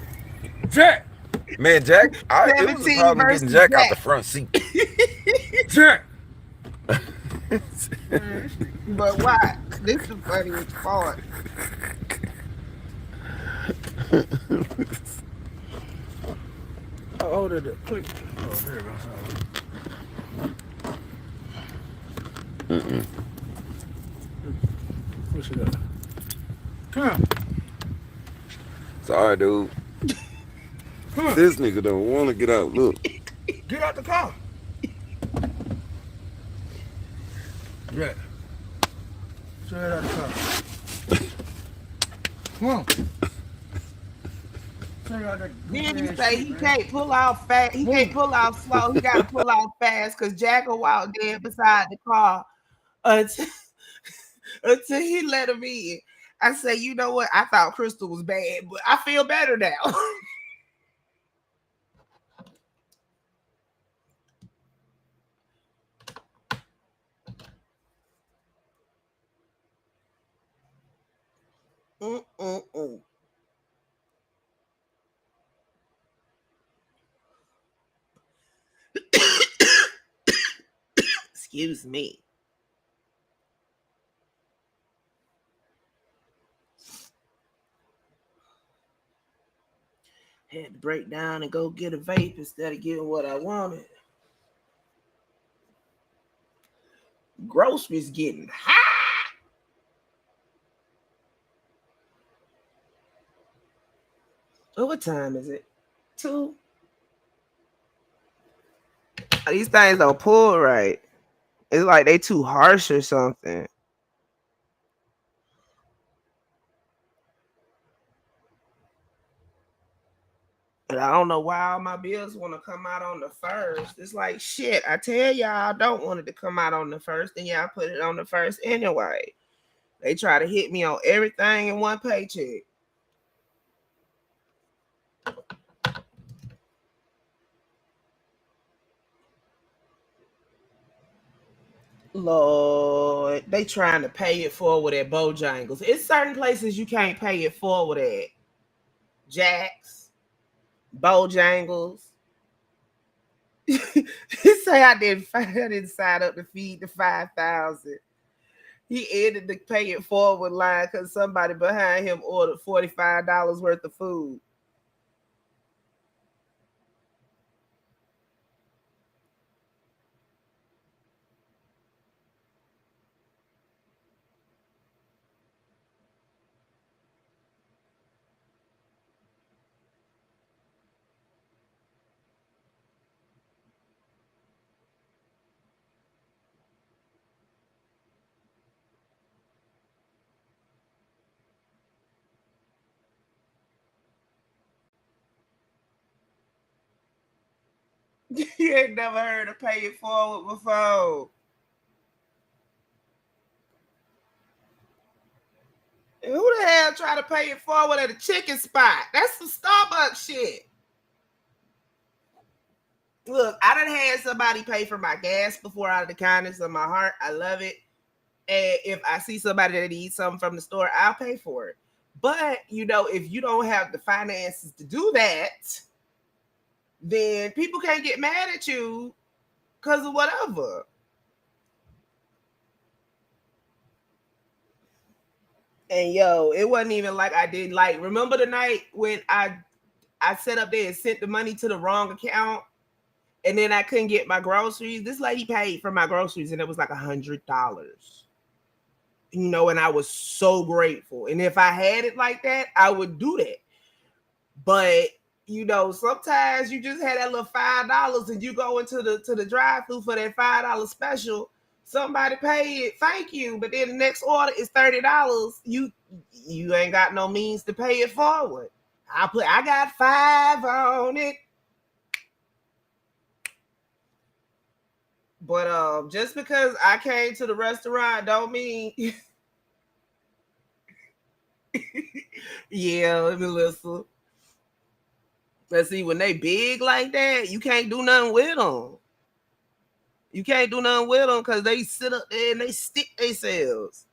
Jack. Man, Jack. It was a 17 problem getting versus Jack out Jack. the front seat. Jack. But why? This is the funniest part. How old is it? Click. Oh, there it goes. Push it up. Come on. Sorry, dude. This nigga don't want to get out. Look. Get out the car. Yeah. Straight out the car. Come on. Then you say he can't pull off fast. He can't pull off slow. He got to pull off fast because Jack will walk dead beside the car until he let him in. I say, you know what? I thought Crystal was bad, but I feel better now. Excuse me. Had to break down and go get a vape instead of getting what I wanted. Groceries getting high. Oh, what time is it? 2. These things don't pull right. It's like they too harsh or something. And I don't know why all my bills want to come out on the 1st. It's like, shit, I tell y'all I don't want it to come out on the 1st, and y'all put it on the 1st anyway. They try to hit me on everything in one paycheck. Lord, they trying to pay it forward at Bojangles. It's certain places you can't pay it forward at. Jack's, Bojangles. He say I didn't sign up to feed the 5,000. He ended the pay it forward line because somebody behind him ordered $45 worth of food. You ain't never heard of pay it forward before. And who the hell try to pay it forward at a chicken spot? That's some Starbucks shit. Look, I done had somebody pay for my gas before out of the kindness of my heart. I love it. And if I see somebody that needs something from the store, I'll pay for it. But, if you don't have the finances to do that, then people can't get mad at you because of whatever. And it wasn't even like I did. Like, remember the night when I set up there and sent the money to the wrong account, and then I couldn't get my groceries? This lady paid for my groceries, and it was like $100. And I was so grateful. And if I had it like that, I would do that. But sometimes you just had that little $5 and you go into the drive-thru for that $5 special. Somebody paid it, thank you, but then the next order is $30. You ain't got no means to pay it forward. I got 5 on it. But just because I came to the restaurant don't mean yeah, Melissa. Let's see, when they big like that, you can't do nothing with them. You can't do nothing with them because they sit up there and they stick themselves.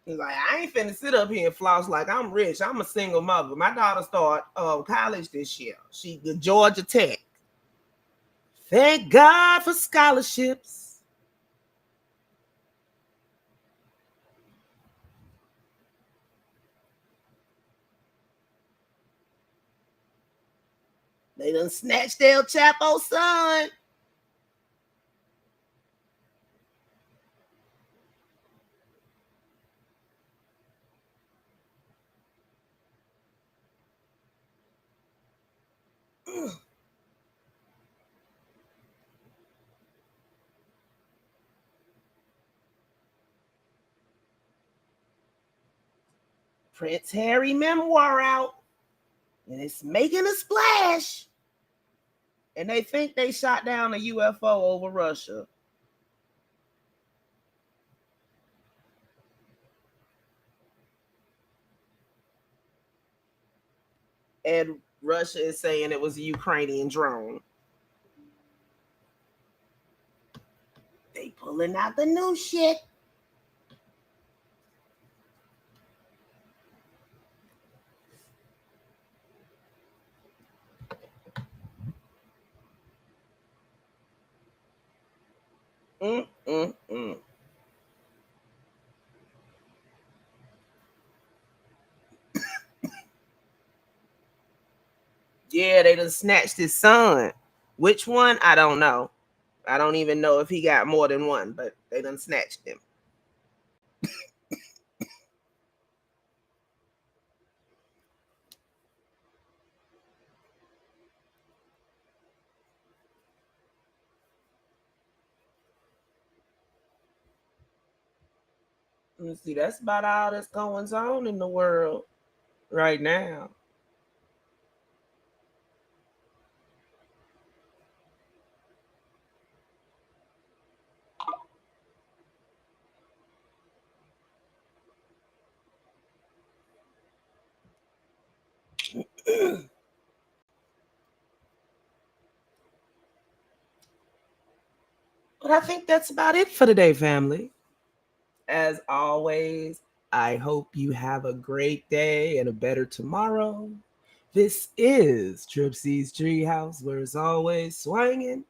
It's like, I ain't finna sit up here and floss like I'm rich. I'm a single mother. My daughter started college this year. She the Georgia Tech. Thank God for scholarships. They done snatched El Chapo's son. Prince Harry memoir out, and it's making a splash. And they think they shot down a UFO over Russia. And Russia is saying it was a Ukrainian drone. They pulling out the new shit. Mm. Yeah, they done snatched his son. Which one? I don't know. I don't even know if he got more than one, but they done snatched him. Let's see, that's about all that's going on in the world right now. But I think that's about it for today, family. As always, I hope you have a great day and a better tomorrow. This is TripCTreehouse, where it's always swinging